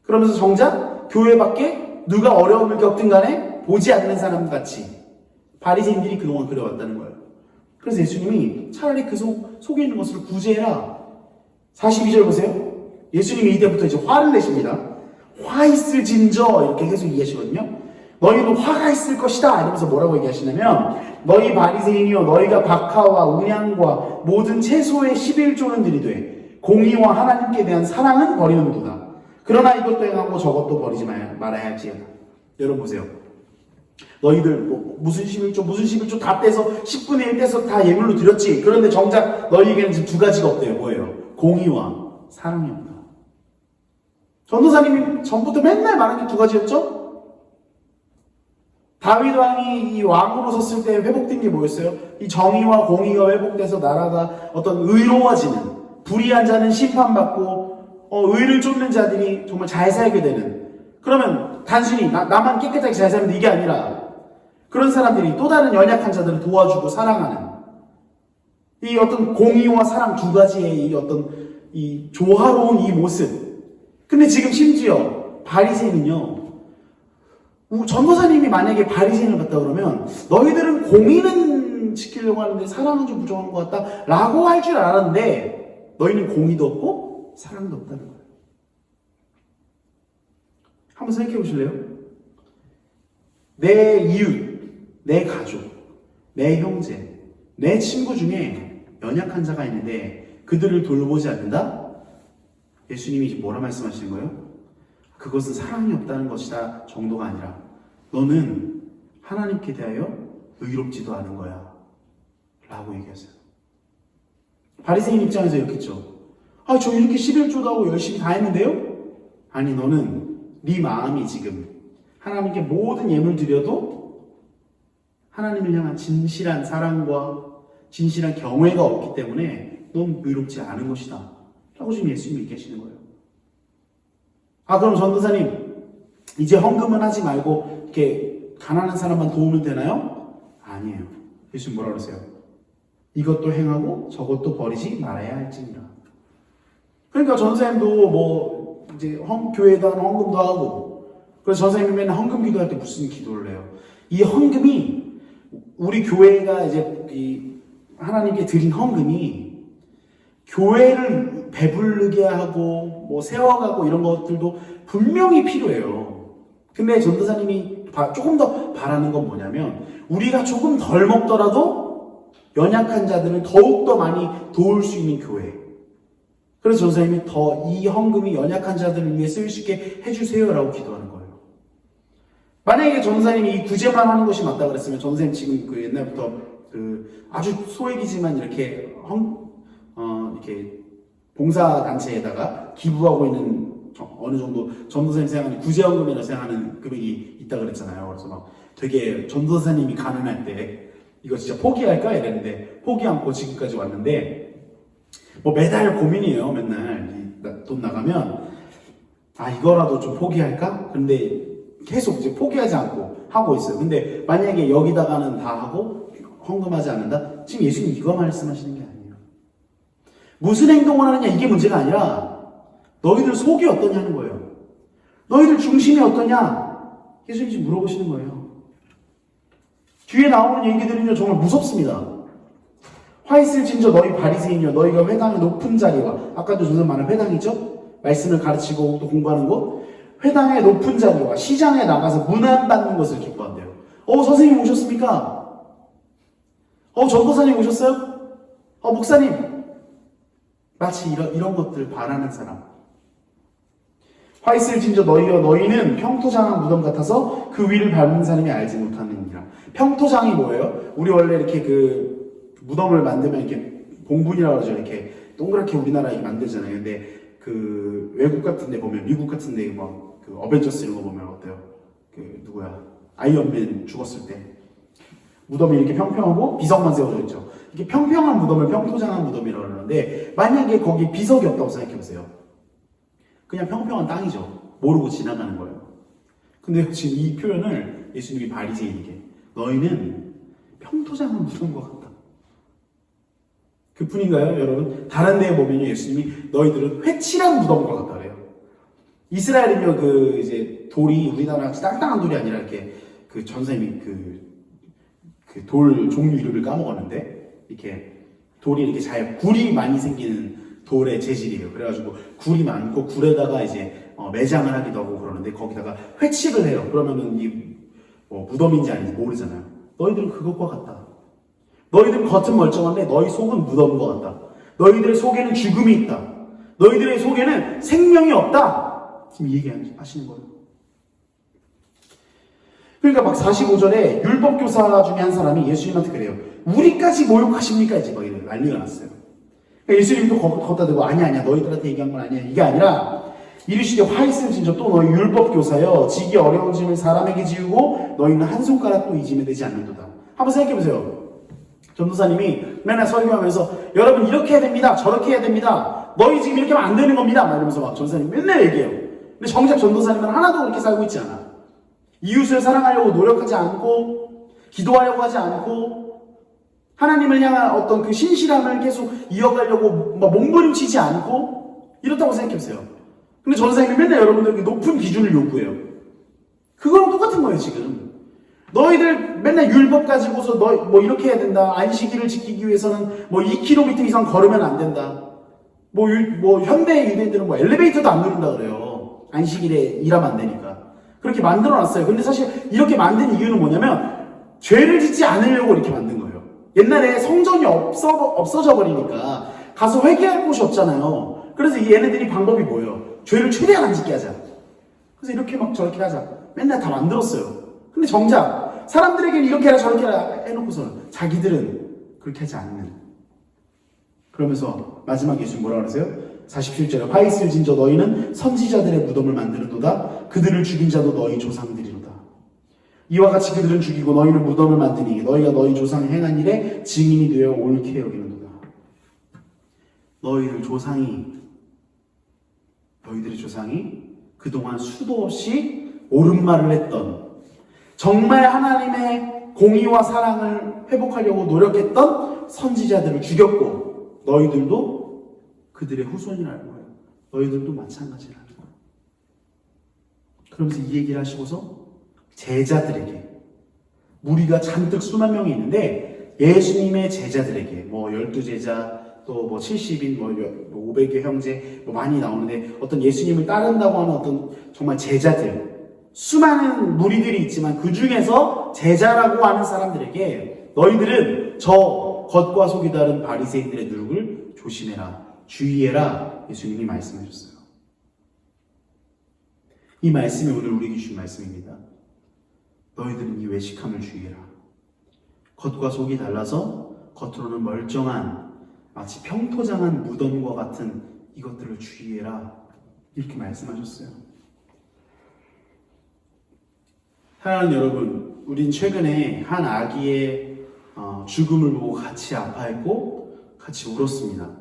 그러면서 정작 교회 밖에 누가 어려움을 겪든 간에 보지 않는 사람 같이 바리새인들이 그동안 그래왔다는 거예요. 그래서 예수님이 차라리 그 속에 있는 것을 구제해라. 42절 보세요. 예수님이 이때부터 이제 화를 내십니다. 화 있을진저 이렇게 계속 얘기하시거든요. 너희는 화가 있을 것이다 이러면서 뭐라고 얘기하시냐면 너희 바리새인이여 너희가 박하와 운양과 모든 채소의 11조는 들이되 공의와 하나님께 대한 사랑은 버리는도다. 그러나 이것도 행하고 저것도 버리지 말아야 할지어다. 여러분 보세요. 너희들 무슨 11조 다 떼서 10분의 1 떼서 다 예물로 드렸지. 그런데 정작 너희에게는 지금 두 가지가 없대요. 뭐예요? 공의와 사랑이 없다. 전도사님이 전부터 맨날 말한 게 두 가지였죠? 다윗 왕이 이 왕으로 섰을 때 회복된 게 뭐였어요? 이 정의와 공의가 회복돼서 나라가 어떤 의로워지는, 불의한 자는 심판받고 의를 쫓는 자들이 정말 잘 살게 되는. 그러면 단순히 나만 깨끗하게 잘 살면 이게 아니라 그런 사람들이 또 다른 연약한 자들을 도와주고 사랑하는 이 어떤 공의와 사랑 두 가지의 이 어떤 이 조화로운 이 모습. 근데 지금 심지어 바리새인은요. 전도사님이 만약에 바리새인을 봤다 그러면 너희들은 공의는 지키려고 하는데 사랑은 좀 부족한 것 같다 라고 할 줄 알았는데 너희는 공의도 없고 사랑도 없다는 거예요. 한번 생각해 보실래요? 내 이웃, 내 가족, 내 형제, 내 친구 중에 연약한 자가 있는데 그들을 돌보지 않는다? 예수님이 지금 뭐라 말씀하시는 거예요? 그것은 사랑이 없다는 것이다 정도가 아니라 너는 하나님께 대하여 의롭지도 않은 거야 라고 얘기하세요. 바리새인 입장에서 이렇게 했죠. 저 이렇게 11조도 하고 열심히 다 했는데요? 아니 너는 네 마음이 지금 하나님께 모든 예물 드려도 하나님을 향한 진실한 사랑과 진실한 경외가 없기 때문에 넌 의롭지 않은 것이다 라고 지금 예수님이 얘기하시는 거예요. 그럼 전도사님 이제 헌금은 하지 말고 이렇게 가난한 사람만 도우면 되나요? 아니에요. 예수님 뭐라 그러세요? 이것도 행하고 저것도 버리지 말아야 할지니라. 그러니까 전도사님도 이제 교회에다 헌금도 하고 그래서 전도사님이 맨날 헌금 기도할 때 무슨 기도를 해요? 이 헌금이 우리 교회가 이제 하나님께 드린 헌금이 교회를 배부르게 하고 세워가고 이런 것들도 분명히 필요해요. 근데 전도사님이 조금 더 바라는 건 뭐냐면 우리가 조금 덜 먹더라도 연약한 자들을 더욱더 많이 도울 수 있는 교회. 그래서 전도사님이 더 이 헌금이 연약한 자들을 위해 쓰일 수 있게 해주세요라고 기도하는 거예요. 만약에 전도사님이 이 구제만 하는 것이 맞다 그랬으면 전도사님 지금 옛날부터 아주 소액이지만 이렇게 이렇게 봉사단체에다가 기부하고 있는 어느 정도 전도사님 생각하는 구제헌금이라 생각하는 금액이 있다 그랬잖아요. 그래서 막 되게 전도사님이 가난할 때 이거 진짜 포기할까 이랬는데 포기 않고 지금까지 왔는데 매달 고민이에요. 맨날 돈 나가면 이거라도 좀 포기할까? 근데 계속 이제 포기하지 않고 하고 있어요. 근데 만약에 여기다가는 다 하고 헌금하지 않는다? 지금 예수님 이거 말씀하시는 게 아니에요. 무슨 행동을 하느냐 이게 문제가 아니라 너희들 속이 어떠냐는 거예요. 너희들 중심이 어떠냐? 예수님 지금 물어보시는 거예요. 뒤에 나오는 얘기들은요 정말 무섭습니다. 화 있을진저 너희 바리새인이여 너희가 회당의 높은 자리와 아까도 저는 말한 회당이죠? 말씀을 가르치고 또 공부하는 곳 회당의 높은 자리와 시장에 나가서 문안받는 것을 기뻐한대요. 선생님 오셨습니까? 전도사님 오셨어요? 목사님 마치 이런 것들 바라는 사람. 화 있을진저 너희여 너희는 평토장한 무덤 같아서 그 위를 밟는 사람이 알지 못하느니라. 평토장이 뭐예요? 우리 원래 이렇게 무덤을 만들면 이렇게 봉분이라고 그러죠. 이렇게 동그랗게 우리나라 이렇게 만들잖아요. 근데 그 외국 같은데 보면 미국 같은데 막 그 어벤져스 이런 거 보면 어때요? 그 누구야? 아이언맨 죽었을 때 무덤이 이렇게 평평하고 비석만 세워져 있죠. 이렇게 평평한 무덤을 평토장한 무덤이라고 그러는데 만약에 거기 비석이 없다고 생각해 보세요. 그냥 평평한 땅이죠. 모르고 지나가는 거예요. 근데 지금 이 표현을 예수님이 바리새인에게 너희는 평토장한 무덤과 같다. 그뿐인가요, 여러분? 다른 데에 보면 예수님이 너희들은 회칠한 무덤과 같다 그래요. 이스라엘이면 그 이제 돌이 우리나라 같이 땅땅한 돌이 아니라 이렇게 그 전사님이 그 돌 종류 이름을 까먹었는데 이렇게 돌이 이렇게 잘 굴이 많이 생기는 돌의 재질이에요. 그래가지고 굴이 많고 굴에다가 이제 매장을 하기도 하고 그러는데 거기다가 회칠을 해요. 그러면은 이 무덤인지 아닌지 모르잖아요. 너희들은 그것과 같다. 너희들은 겉은 멀쩡한데 너희 속은 무덤과 같다. 너희들의 속에는 죽음이 있다. 너희들의 속에는 생명이 없다. 지금 이 얘기 하시는 거예요. 그러니까 막 45절에 율법교사 중에 한 사람이 예수님한테 그래요. 우리까지 모욕하십니까? 이제 막 이런 난리가 났어요. 그러니까 예수님도 걷다 대고 아니야 너희들한테 얘기한 건 아니야. 이게 아니라 이르시되 화 있으신 저 또 너희 율법교사여 지기 어려운 짐을 사람에게 지우고 너희는 한 손가락도 이 짐에 되지 않는도다. 한번 생각해보세요. 전도사님이 맨날 설교하면서 여러분 이렇게 해야 됩니다. 저렇게 해야 됩니다. 너희 지금 이렇게 하면 안 되는 겁니다. 막 이러면서 막 전도사님 맨날 얘기해요. 근데 정작 전도사님은 하나도 그렇게 살고 있지 않아. 이웃을 사랑하려고 노력하지 않고 기도하려고 하지 않고 하나님을 향한 어떤 그 신실함을 계속 이어가려고 막 몸부림치지 않고 이렇다고 생각해보세요. 근데 전도사님이 맨날 여러분들에게 높은 기준을 요구해요. 그거랑 똑같은 거예요 지금. 너희들 맨날 율법 가지고서 너 뭐 이렇게 해야 된다. 안식일을 지키기 위해서는 뭐 2km 이상 걸으면 안 된다. 뭐 현대 유대인들은 뭐 엘리베이터도 안 누른다 그래요. 안식일에 일하면 안 되니까. 그렇게 만들어놨어요. 근데 사실 이렇게 만든 이유는 뭐냐면 죄를 짓지 않으려고 이렇게 만든 거예요. 옛날에 성전이 없어져 버리니까 가서 회개할 곳이 없잖아요. 그래서 이 얘네들이 방법이 뭐예요? 죄를 최대한 안 짓게 하자. 그래서 이렇게 막 저렇게 하자. 맨날 다 만들었어요. 근데 정작 사람들에게는 이렇게 해라 저렇게 해라 해놓고서는 자기들은 그렇게 하지 않는. 그러면서 마지막 예수님 뭐라 그러세요? 47절에 화 있을 진저 너희는 선지자들의 무덤을 만드는도다. 그들을 죽인 자도 너희 조상들이로다. 이와 같이 그들은 죽이고 너희는 무덤을 만드니 너희가 너희 조상이 행한 일에 증인이 되어 옳게 여기는도다. 너희들의 조상이 그동안 수도 없이 옳은 말을 했던 정말 하나님의 공의와 사랑을 회복하려고 노력했던 선지자들을 죽였고 너희들도 그들의 후손이라는 거예요. 너희들도 마찬가지라는 거예요. 그러면서 이 얘기를 하시고서 제자들에게 무리가 잔뜩 수만 명이 있는데 예수님의 제자들에게 뭐 12제자 또 뭐 70인 뭐 500의 형제 뭐 많이 나오는데 어떤 예수님을 따른다고 하는 어떤 정말 제자들 수많은 무리들이 있지만 그 중에서 제자라고 하는 사람들에게 너희들은 저 겉과 속이 다른 바리새인들의 누룩을 조심해라. 주의해라. 예수님이 말씀하셨어요. 이 말씀이 오늘 우리에게 주신 말씀입니다. 너희들은 이 외식함을 주의해라. 겉과 속이 달라서 겉으로는 멀쩡한 마치 평토장한 무덤과 같은 이것들을 주의해라. 이렇게 말씀하셨어요. 사랑하는 여러분, 우린 최근에 한 아기의 죽음을 보고 같이 아파했고 같이 울었습니다.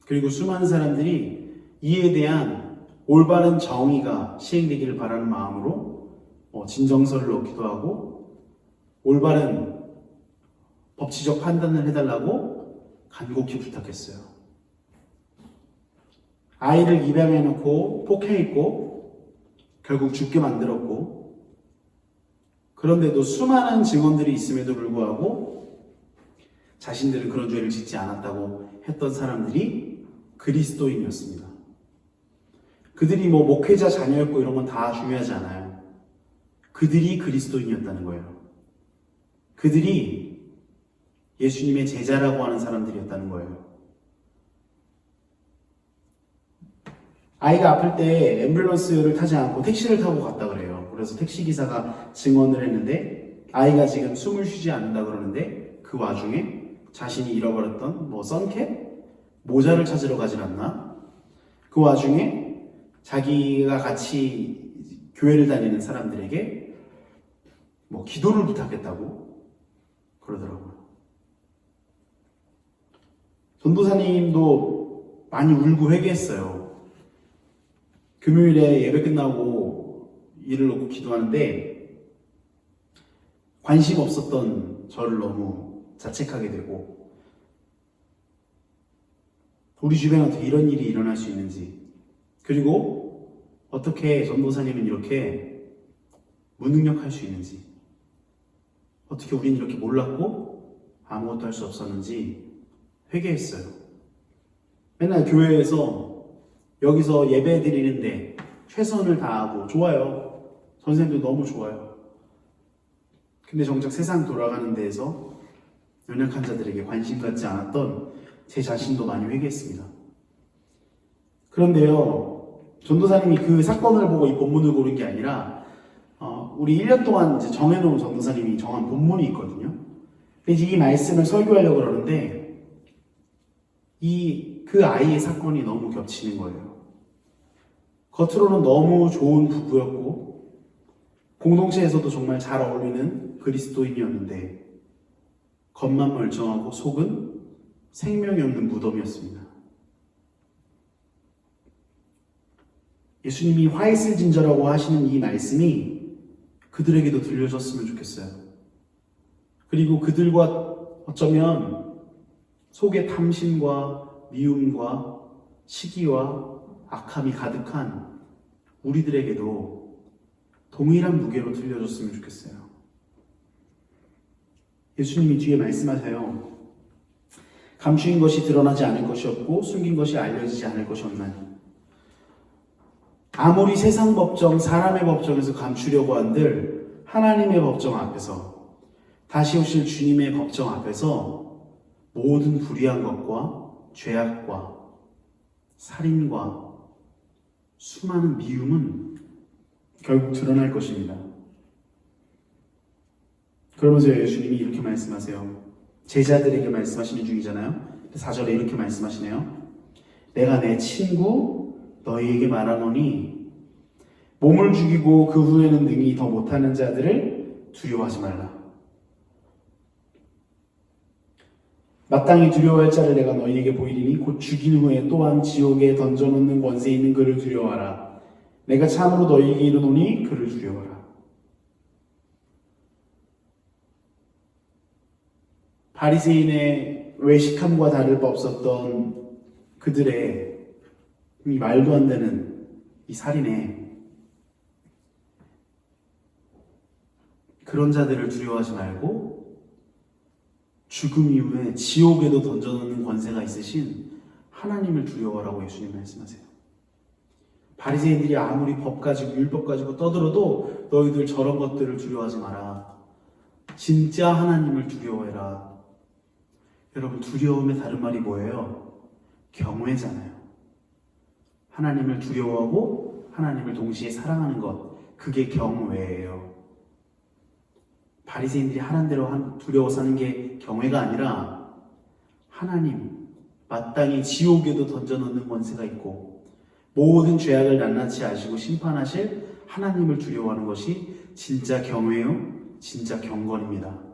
그리고 수많은 사람들이 이에 대한 올바른 정의가 시행되기를 바라는 마음으로 진정서를 넣기도 하고 올바른 법치적 판단을 해달라고 간곡히 부탁했어요. 아이를 입양해놓고 폭행했고 결국 죽게 만들었고 그런데도 수많은 증언들이 있음에도 불구하고 자신들은 그런 죄를 짓지 않았다고 했던 사람들이 그리스도인이었습니다. 그들이 뭐 목회자 자녀였고 이런 건 다 중요하지 않아요. 그들이 그리스도인이었다는 거예요. 그들이 예수님의 제자라고 하는 사람들이었다는 거예요. 아이가 아플 때 앰뷸런스를 타지 않고 택시를 타고 갔다 그래요. 그래서 택시기사가 증언을 했는데 아이가 지금 숨을 쉬지 않는다 그러는데 그 와중에 자신이 잃어버렸던 선캡? 모자를 찾으러 가질 않나? 그 와중에 자기가 같이 교회를 다니는 사람들에게 기도를 부탁했다고 그러더라고요. 전도사님도 많이 울고 회개했어요. 금요일에 예배 끝나고 일을 놓고 기도하는데 관심 없었던 저를 너무 자책하게 되고, 우리 주변에 어떻게 이런 일이 일어날 수 있는지, 그리고 어떻게 전도사님은 이렇게 무능력할 수 있는지, 어떻게 우리는 이렇게 몰랐고 아무것도 할 수 없었는지 회개했어요. 맨날 교회에서 여기서 예배 드리는데 최선을 다하고 좋아요. 선생님도 너무 좋아요. 근데 정작 세상 돌아가는 데에서 연약한 자들에게 관심 갖지 않았던 제 자신도 많이 회개했습니다. 그런데요, 전도사님이 그 사건을 보고 이 본문을 고른 게 아니라 우리 1년 동안 이제 정해놓은 전도사님이 정한 본문이 있거든요. 근데 이 말씀을 설교하려고 그러는데 그 아이의 사건이 너무 겹치는 거예요. 겉으로는 너무 좋은 부부였고 공동체에서도 정말 잘 어울리는 그리스도인이었는데 겉만 멀쩡하고 속은 생명이 없는 무덤이었습니다. 예수님이 화 있을 진저라고 하시는 이 말씀이 그들에게도 들려졌으면 좋겠어요. 그리고 그들과 어쩌면 속에 탐심과 미움과 시기와 악함이 가득한 우리들에게도 동일한 무게로 들려줬으면 좋겠어요. 예수님이 뒤에 말씀하세요. 감추인 것이 드러나지 않을 것이 없고 숨긴 것이 알려지지 않을 것이 없나니, 아무리 세상 법정, 사람의 법정에서 감추려고 한들 하나님의 법정 앞에서, 다시 오실 주님의 법정 앞에서 모든 불의한 것과 죄악과 살인과 수많은 미움은 결국 드러날 것입니다. 그러면서 예수님이 이렇게 말씀하세요. 제자들에게 말씀하시는 중이잖아요. 4절에 이렇게 말씀하시네요. 내가 내 친구 너희에게 말하노니 몸을 죽이고 그 후에는 능히 더 못하는 자들을 두려워하지 말라. 마땅히 두려워할 자를 내가 너희에게 보이리니 곧 죽인 후에 또한 지옥에 던져놓는 권세 있는 그를 두려워하라. 내가 참으로 너희에게 이르노니 그를 두려워하라. 바리새인의 외식함과 다를 바 없었던 그들의 이 말도 안 되는 이 살인에, 그런 자들을 두려워하지 말고 죽음 이후에 지옥에도 던져놓는 권세가 있으신 하나님을 두려워하라고 예수님 말씀하세요. 바리새인들이 아무리 법 가지고 율법 가지고 떠들어도 너희들 저런 것들을 두려워하지 마라. 진짜 하나님을 두려워해라. 여러분, 두려움의 다른 말이 뭐예요? 경외잖아요. 하나님을 두려워하고 하나님을 동시에 사랑하는 것, 그게 경외예요. 바리새인들이 하는 대로 두려워 사는 게 경외가 아니라, 하나님, 마땅히 지옥에도 던져넣는 권세가 있고 모든 죄악을 낱낱이 아시고 심판하실 하나님을 두려워하는 것이 진짜 경외요, 진짜 경건입니다.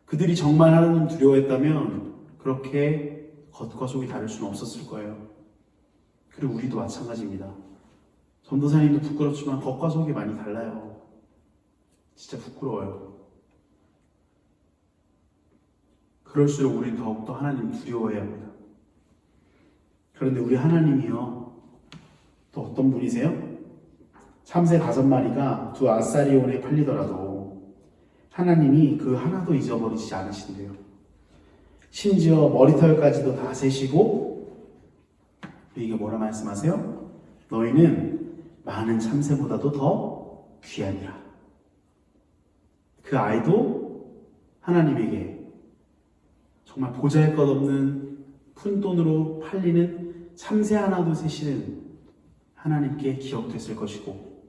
그들이 정말 하나님 두려워했다면 그렇게 겉과 속이 다를 수는 없었을 거예요. 그리고 우리도 마찬가지입니다. 전도사님도 부끄럽지만 겉과 속이 많이 달라요. 진짜 부끄러워요. 그럴수록 우리는 더욱더 하나님을 두려워해야 합니다. 그런데 우리 하나님이요, 또 어떤 분이세요? 참새 5마리가 2 아사리온에 팔리더라도 하나님이 그 하나도 잊어버리지 않으신대요. 심지어 머리털까지도 다 세시고, 이게 뭐라 말씀하세요? 너희는 많은 참새보다도 더 귀하니라. 그 아이도 하나님에게 정말 보잘것없는 푼돈으로 팔리는 참새 하나도 세시는 하나님께 기억됐을 것이고,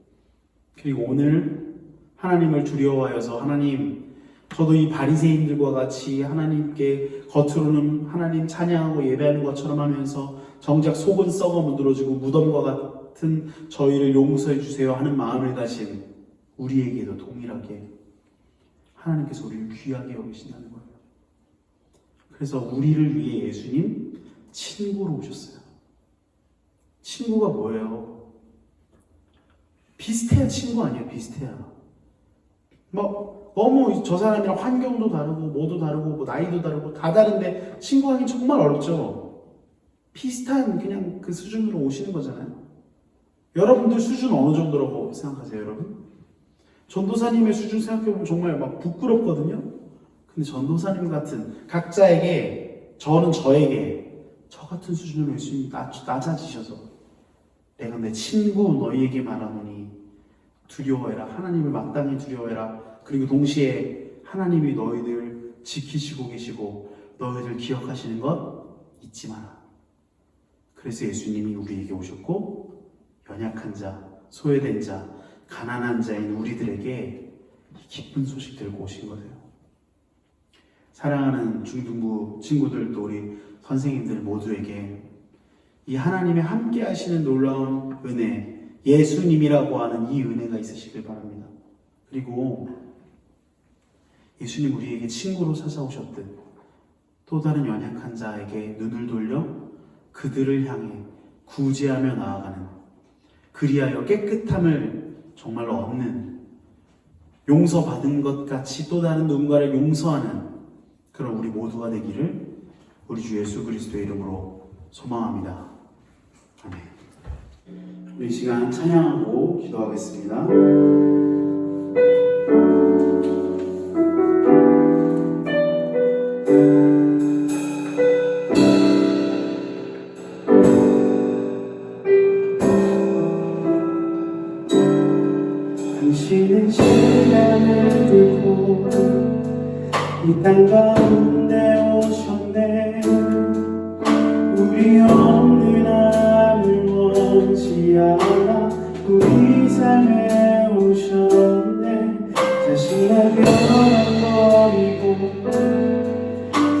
그리고 오늘 하나님을 두려워하여서 하나님, 저도 이 바리새인들과 같이 하나님께 겉으로는 하나님 찬양하고 예배하는 것처럼 하면서 정작 속은 썩어 문드러지고 무덤과 같은 저희를 용서해 주세요 하는 마음을 가진 우리에게도 동일하게 하나님께서 우리를 귀하게 여기신다는 거예요. 그래서 우리를 위해 예수님 친구로 오셨어요. 친구가 뭐예요? 비슷해야 친구 아니에요? 비슷해야. 너무 저 사람이랑 환경도 다르고 뭐도 다르고 뭐 나이도 다르고 다 다른데 친구하기 정말 어렵죠. 비슷한 그냥 그 수준으로 오시는 거잖아요. 여러분들 수준 어느 정도라고 생각하세요, 여러분? 전도사님의 수준 생각해보면 정말 막 부끄럽거든요. 근데 전도사님 같은 각자에게, 저는 저에게 저 같은 수준으로 예수님이 낮아지셔서 내가 내 친구 너희에게 말하노니 두려워해라. 하나님을 마땅히 두려워해라. 그리고 동시에 하나님이 너희들 지키시고 계시고 너희들 기억하시는 것 잊지 마라. 그래서 예수님이 우리에게 오셨고 연약한 자, 소외된 자, 가난한 자인 우리들에게 기쁜 소식 들고 오신 거예요. 사랑하는 중등부 친구들도 우리 선생님들 모두에게 이 하나님의 함께 하시는 놀라운 은혜, 예수님이라고 하는 이 은혜가 있으시길 바랍니다. 그리고 예수님 우리에게 친구로 찾아오셨듯 또 다른 연약한 자에게 눈을 돌려 그들을 향해 구제하며 나아가는, 그리하여 깨끗함을 정말로 얻는, 용서받은 것 같이 또 다른 누군가를 용서하는 그런 우리 모두가 되기를 우리 주 예수 그리스도의 이름으로 소망합니다. 아멘. 우리 이 시간 찬양하고 기도하겠습니다. 당신은 시간을 뚫고 이 땅 가운데 오셨네. 우리 없는 하늘 원치 않아 우리 삶에 오셨네. 자신의 변함 버리고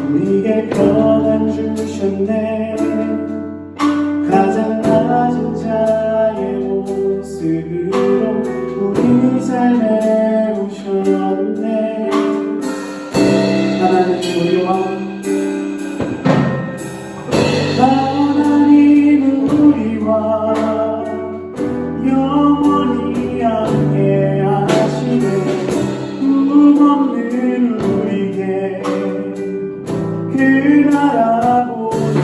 우리에게 평안 주셨네. 가장 낮은 자의 모습으로 우리 삶에 오셨네. 하나님 우리와 하나님은 우리와 영원히 함께 하시네. 꿈없는 우리에게 그 나라 보여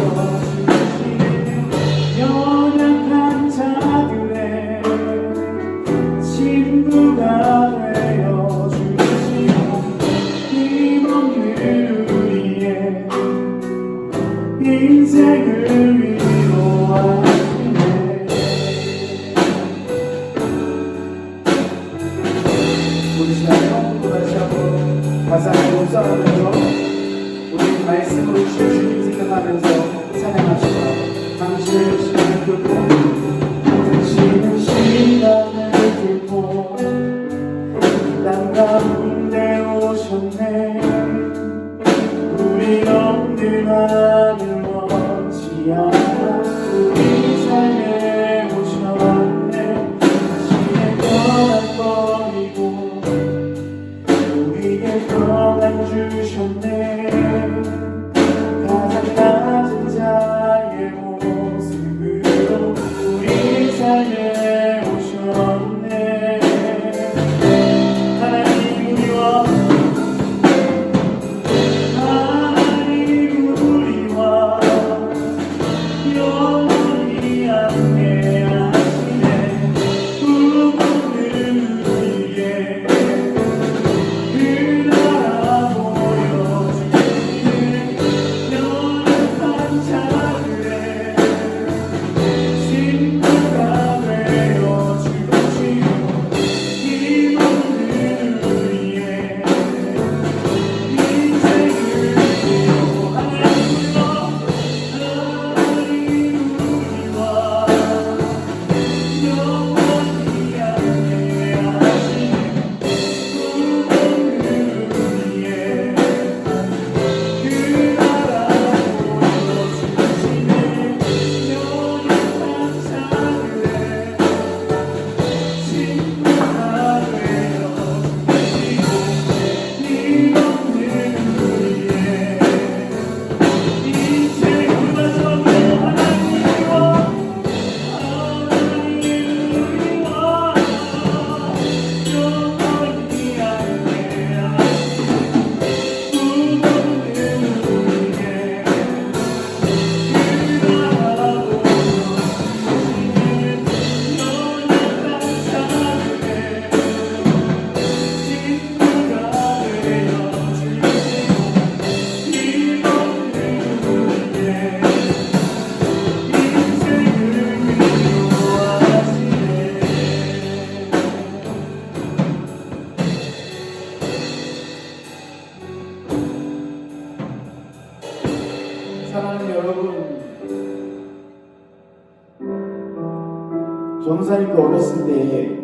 전도사님도 어렸을 때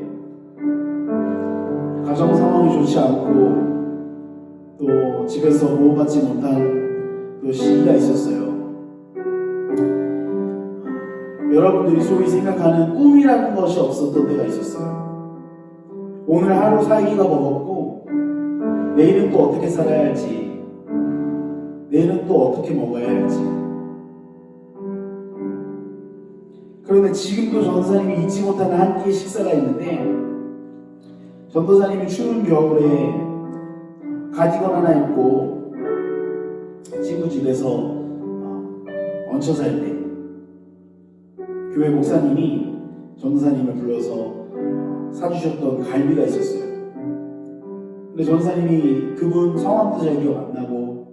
가정 상황이 좋지 않고 또 집에서 보호받지 못한 또 시기가 있었어요. 여러분들이 소위 생각하는 꿈이라는 것이 없었던 때가 있었어요. 오늘 하루 살기가 버겁고 내일은 또 어떻게 살아야 할지, 내일은 또 어떻게 먹어야 할지. 그런데 지금도 전도사님이 잊지 못하는 한 끼의 식사가 있는데, 전도사님이 추운 겨울에 가디건 하나 입고 친구 집에서 얹혀 살 때 교회 목사님이 전도사님을 불러서 사주셨던 갈비가 있었어요. 근데 전도사님이 그분 성함도 잘 기억 안 나고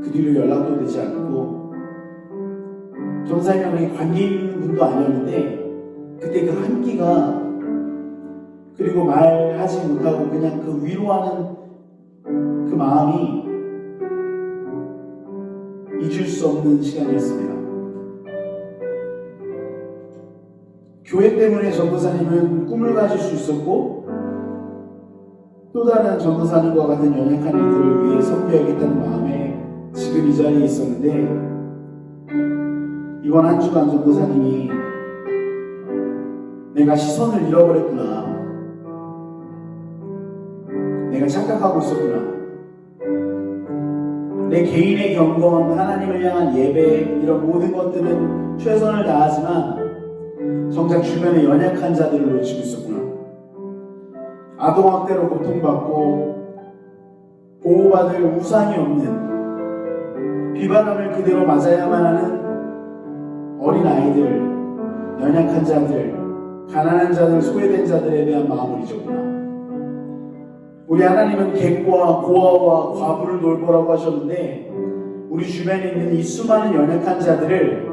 그 뒤로 연락도 되지 않고 전도사님이랑 그렇게 관계 있는 분도 아니었는데, 그때 그 한 끼가, 그리고 말하지 못하고 그냥 그 위로하는 그 마음이 잊을 수 없는 시간이었습니다. 교회 때문에 전도사님은 꿈을 가질 수 있었고, 또 다른 전도사님과 같은 연약한 이들을 위해 섬겨야겠다는 마음에 지금 이 자리에 있었는데, 이번 한 주간 전도사님이 내가 시선을 잃어버렸구나, 내가 착각하고 있었구나, 내 개인의 경건, 하나님을 향한 예배, 이런 모든 것들은 최선을 다하지만 정작 주변의 연약한 자들을 놓치고 있었구나, 아동학대로 고통받고 보호받을 우산이 없는, 비바람을 그대로 맞아야만 하는 어린 아이들, 연약한 자들, 가난한 자들, 소외된 자들에 대한 마음을 잊었구나. 우리 하나님은 객과 고아와 과부를 돌보라고 하셨는데, 우리 주변에 있는 이 수많은 연약한 자들을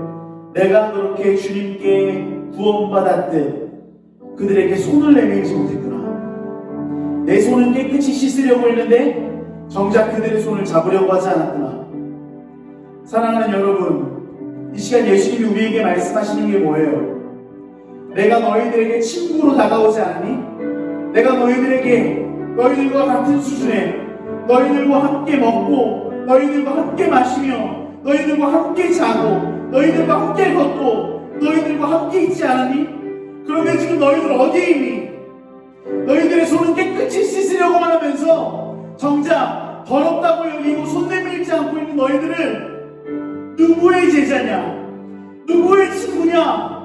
내가 그렇게 주님께 구원받았듯 그들에게 손을 내밀지 못했구나. 내 손은 깨끗이 씻으려고 했는데 정작 그들의 손을 잡으려고 하지 않았구나. 사랑하는 여러분, 이 시간 예수님이 우리에게 말씀하시는 게 뭐예요? 내가 너희들에게 친구로 다가오지 않으니? 내가 너희들과 같은 수준에, 너희들과 함께 먹고, 너희들과 함께 마시며, 너희들과 함께 자고, 너희들과 함께 걷고, 너희들과 함께 있지 않았니? 그런데 지금 너희들 어디에 있니? 너희들의 손은 깨끗이 씻으려고만 하면서 정작 더럽다고 여기고 손 내밀지 않고 있는 너희들은 누구의 제자냐? 누구의 친구냐?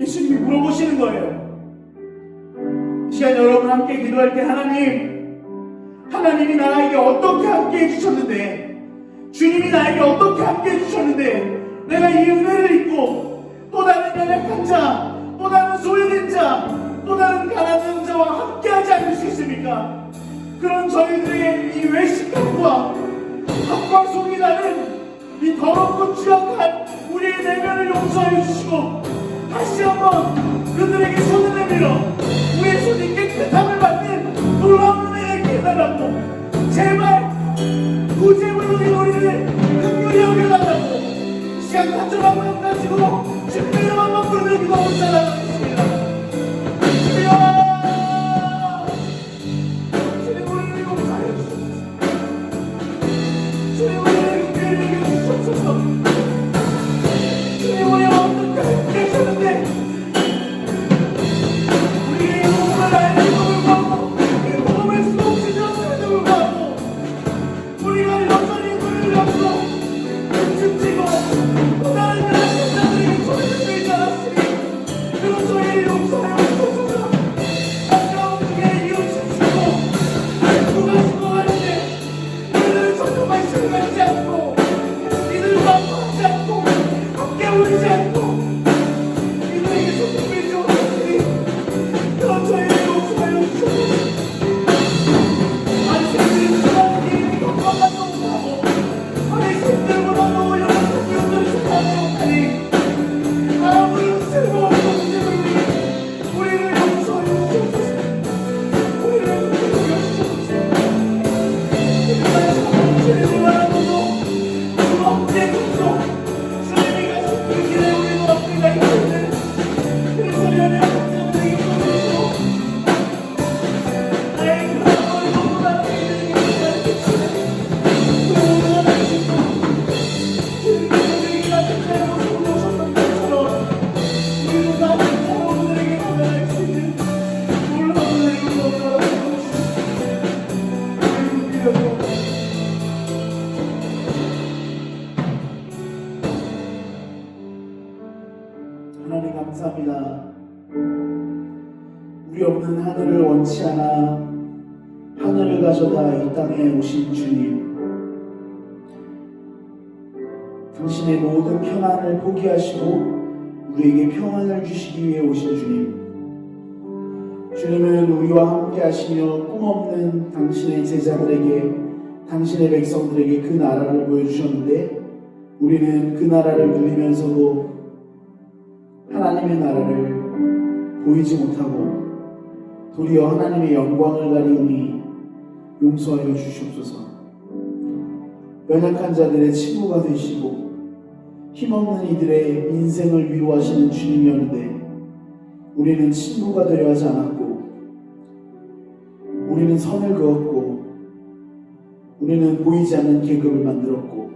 예수님이 물어보시는 거예요. 이 시간 여러분 함께 기도할 때, 하나님이 나에게 어떻게 함께 해주셨는데, 주님이 나에게 어떻게 함께 해주셨는데 내가 이 은혜를 잊고 또 다른 연약한 자, 또 다른 소외된 자, 또 다른 가난한 자와 함께하지 않을 수 있습니까? 그런 저희들의 이 외식감과 합과 속이 나는 이 더럽고 취약한 우리의 내면을 용서해 주시고, 다시 한번 그들에게 손을 내밀어 우리의 손이 깨끗함을 받는 놀라운 은혜를 깨달라고, 제발 구제물로 우리를 긍휼히 여겨달라고 시간 간절하고 영가지고 주님의 이름 한번 부르며 기도하고 살아가겠습니다. 주님 우리를 용서하여 주옵소서. 주님 우리를 긍휼히 여겨주옵소서. 주님 우리와 어떻게 함께하셨는데 우리의 몸을 알고 불구하고, 이 몸을 수없이 지었음에도 불구하고 우리가 여전히 눈을 감고 춤추고 또 다른 연약한 자들을 우리 없는 하늘을 원치 않아 하늘을 가져다 이 땅에 오신 주님, 당신의 모든 평안을 포기하시고 우리에게 평안을 주시기 위해 오신 주님, 주님은 우리와 함께 하시며 꿈없는 당신의 제자들에게, 당신의 백성들에게 그 나라를 보여주셨는데, 우리는 그 나라를 누리면서도 하나님의 나라를 보이지 못하고 도리어 하나님의 영광을 가리우니 용서하여 주시옵소서. 연약한 자들의 친구가 되시고 힘없는 이들의 인생을 위로하시는 주님이었는데, 우리는 친구가 되려 하지 않았고, 우리는 선을 그었고, 우리는 보이지 않는 계급을 만들었고,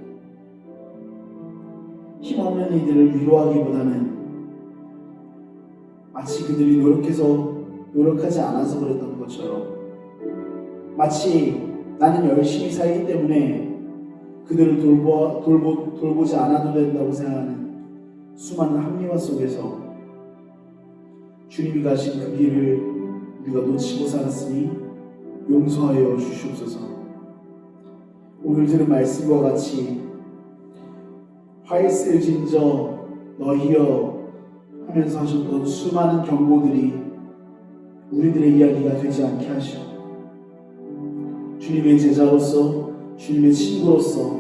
힘없는 이들을 위로하기보다는 마치 그들이 노력하지 않아서 그랬던 것처럼, 마치 나는 열심히 살기 때문에 그들을 돌보지 않아도 된다고 생각하는 수많은 합리화 속에서 주님이 가신 그 길을 우리가 놓치고 살았으니 용서하여 주시옵소서. 오늘 들은 말씀과 같이 화일셀진저 너희여 하면서 하셨던 수많은 경고들이 우리들의 이야기가 되지 않게 하시오. 주님의 제자로서, 주님의 친구로서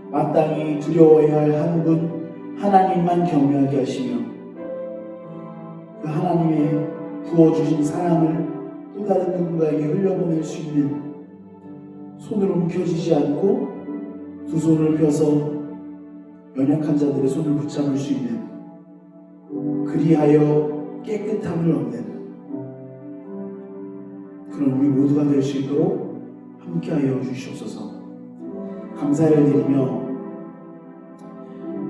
마땅히 두려워해야 할 한 분 하나님만 경외하게 하시며, 그 하나님의 부어주신 사랑을 또 다른 누군가에게 흘려보낼 수 있는, 손을 움켜쥐지 않고 두 손을 펴서 연약한 자들의 손을 붙잡을 수 있는, 그리하여 깨끗함을 얻는 그런 우리 모두가 될 수 있도록 함께하여 주시옵소서. 감사를 드리며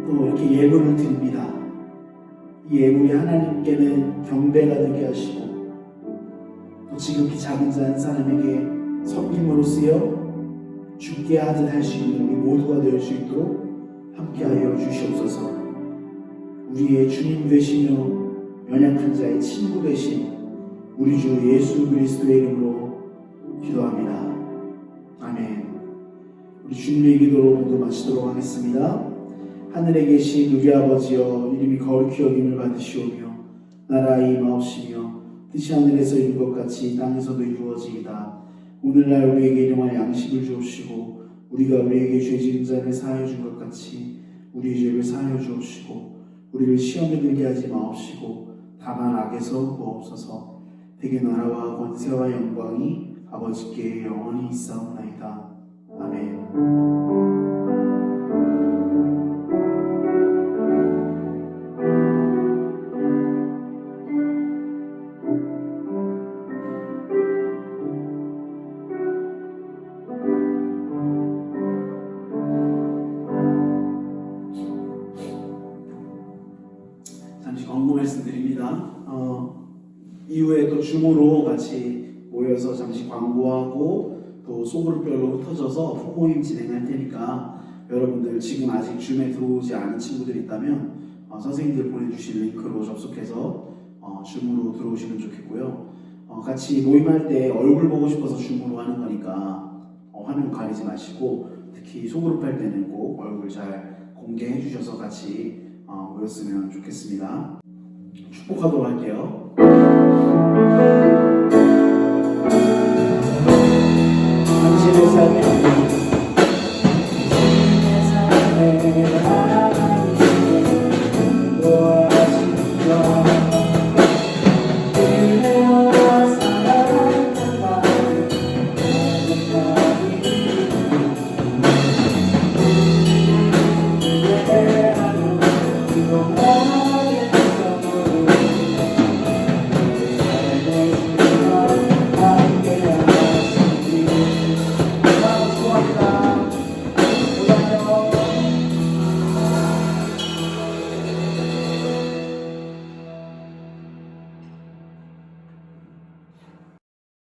또 이렇게 예물을 드립니다. 이 예물이 하나님께는 경배가 되게 하시고, 또 지극히 작은 자 한 사람에게 섬김으로 쓰여 죽게 하듯 할 수 있는 우리 모두가 될 수 있도록 함께하여 주시옵소서. 우리의 주님 되시며 연약한 자의 친구 되신 우리 주 예수 그리스도의 이름으로 기도합니다. 아멘. 우리 주님의 기도로 모두 마치도록 하겠습니다. 하늘에 계신 우리 아버지여, 이름이 거룩히 여김을 받으시오며 나라의 임하옵시며 뜻이 하늘에서 이룬 것 같이 땅에서도 이루어지이다. 오늘날 우리에게 일용할 양식을 주옵시고, 우리가 우리에게 죄 지은 자를 사하여 준 것 같이 우리의 죄를 사하여 주옵시고, 우리를 시험에 들게 하지 마옵시고 다만 악에서 구하옵소서. 대개 나라와 권세와 영광이 아버지께 영원히 있사옵나이다. 아멘. 잠시 광고 말씀드립니다. 이후에 또 줌으로 같이 모여서 잠시 광고하고 또 소그룹별로 흩어져서 부모임 진행할 테니까, 여러분들 지금 아직 줌에 들어오지 않은 친구들이 있다면 선생님들 보내주신 링크로 접속해서 줌으로 들어오시면 좋겠고요. 같이 모임할 때 얼굴 보고 싶어서 줌으로 하는 거니까 화면 가리지 마시고, 특히 소그룹 할 때는 꼭 얼굴 잘 공개해 주셔서 같이 모였으면 좋겠습니다. 축복하도록 할게요.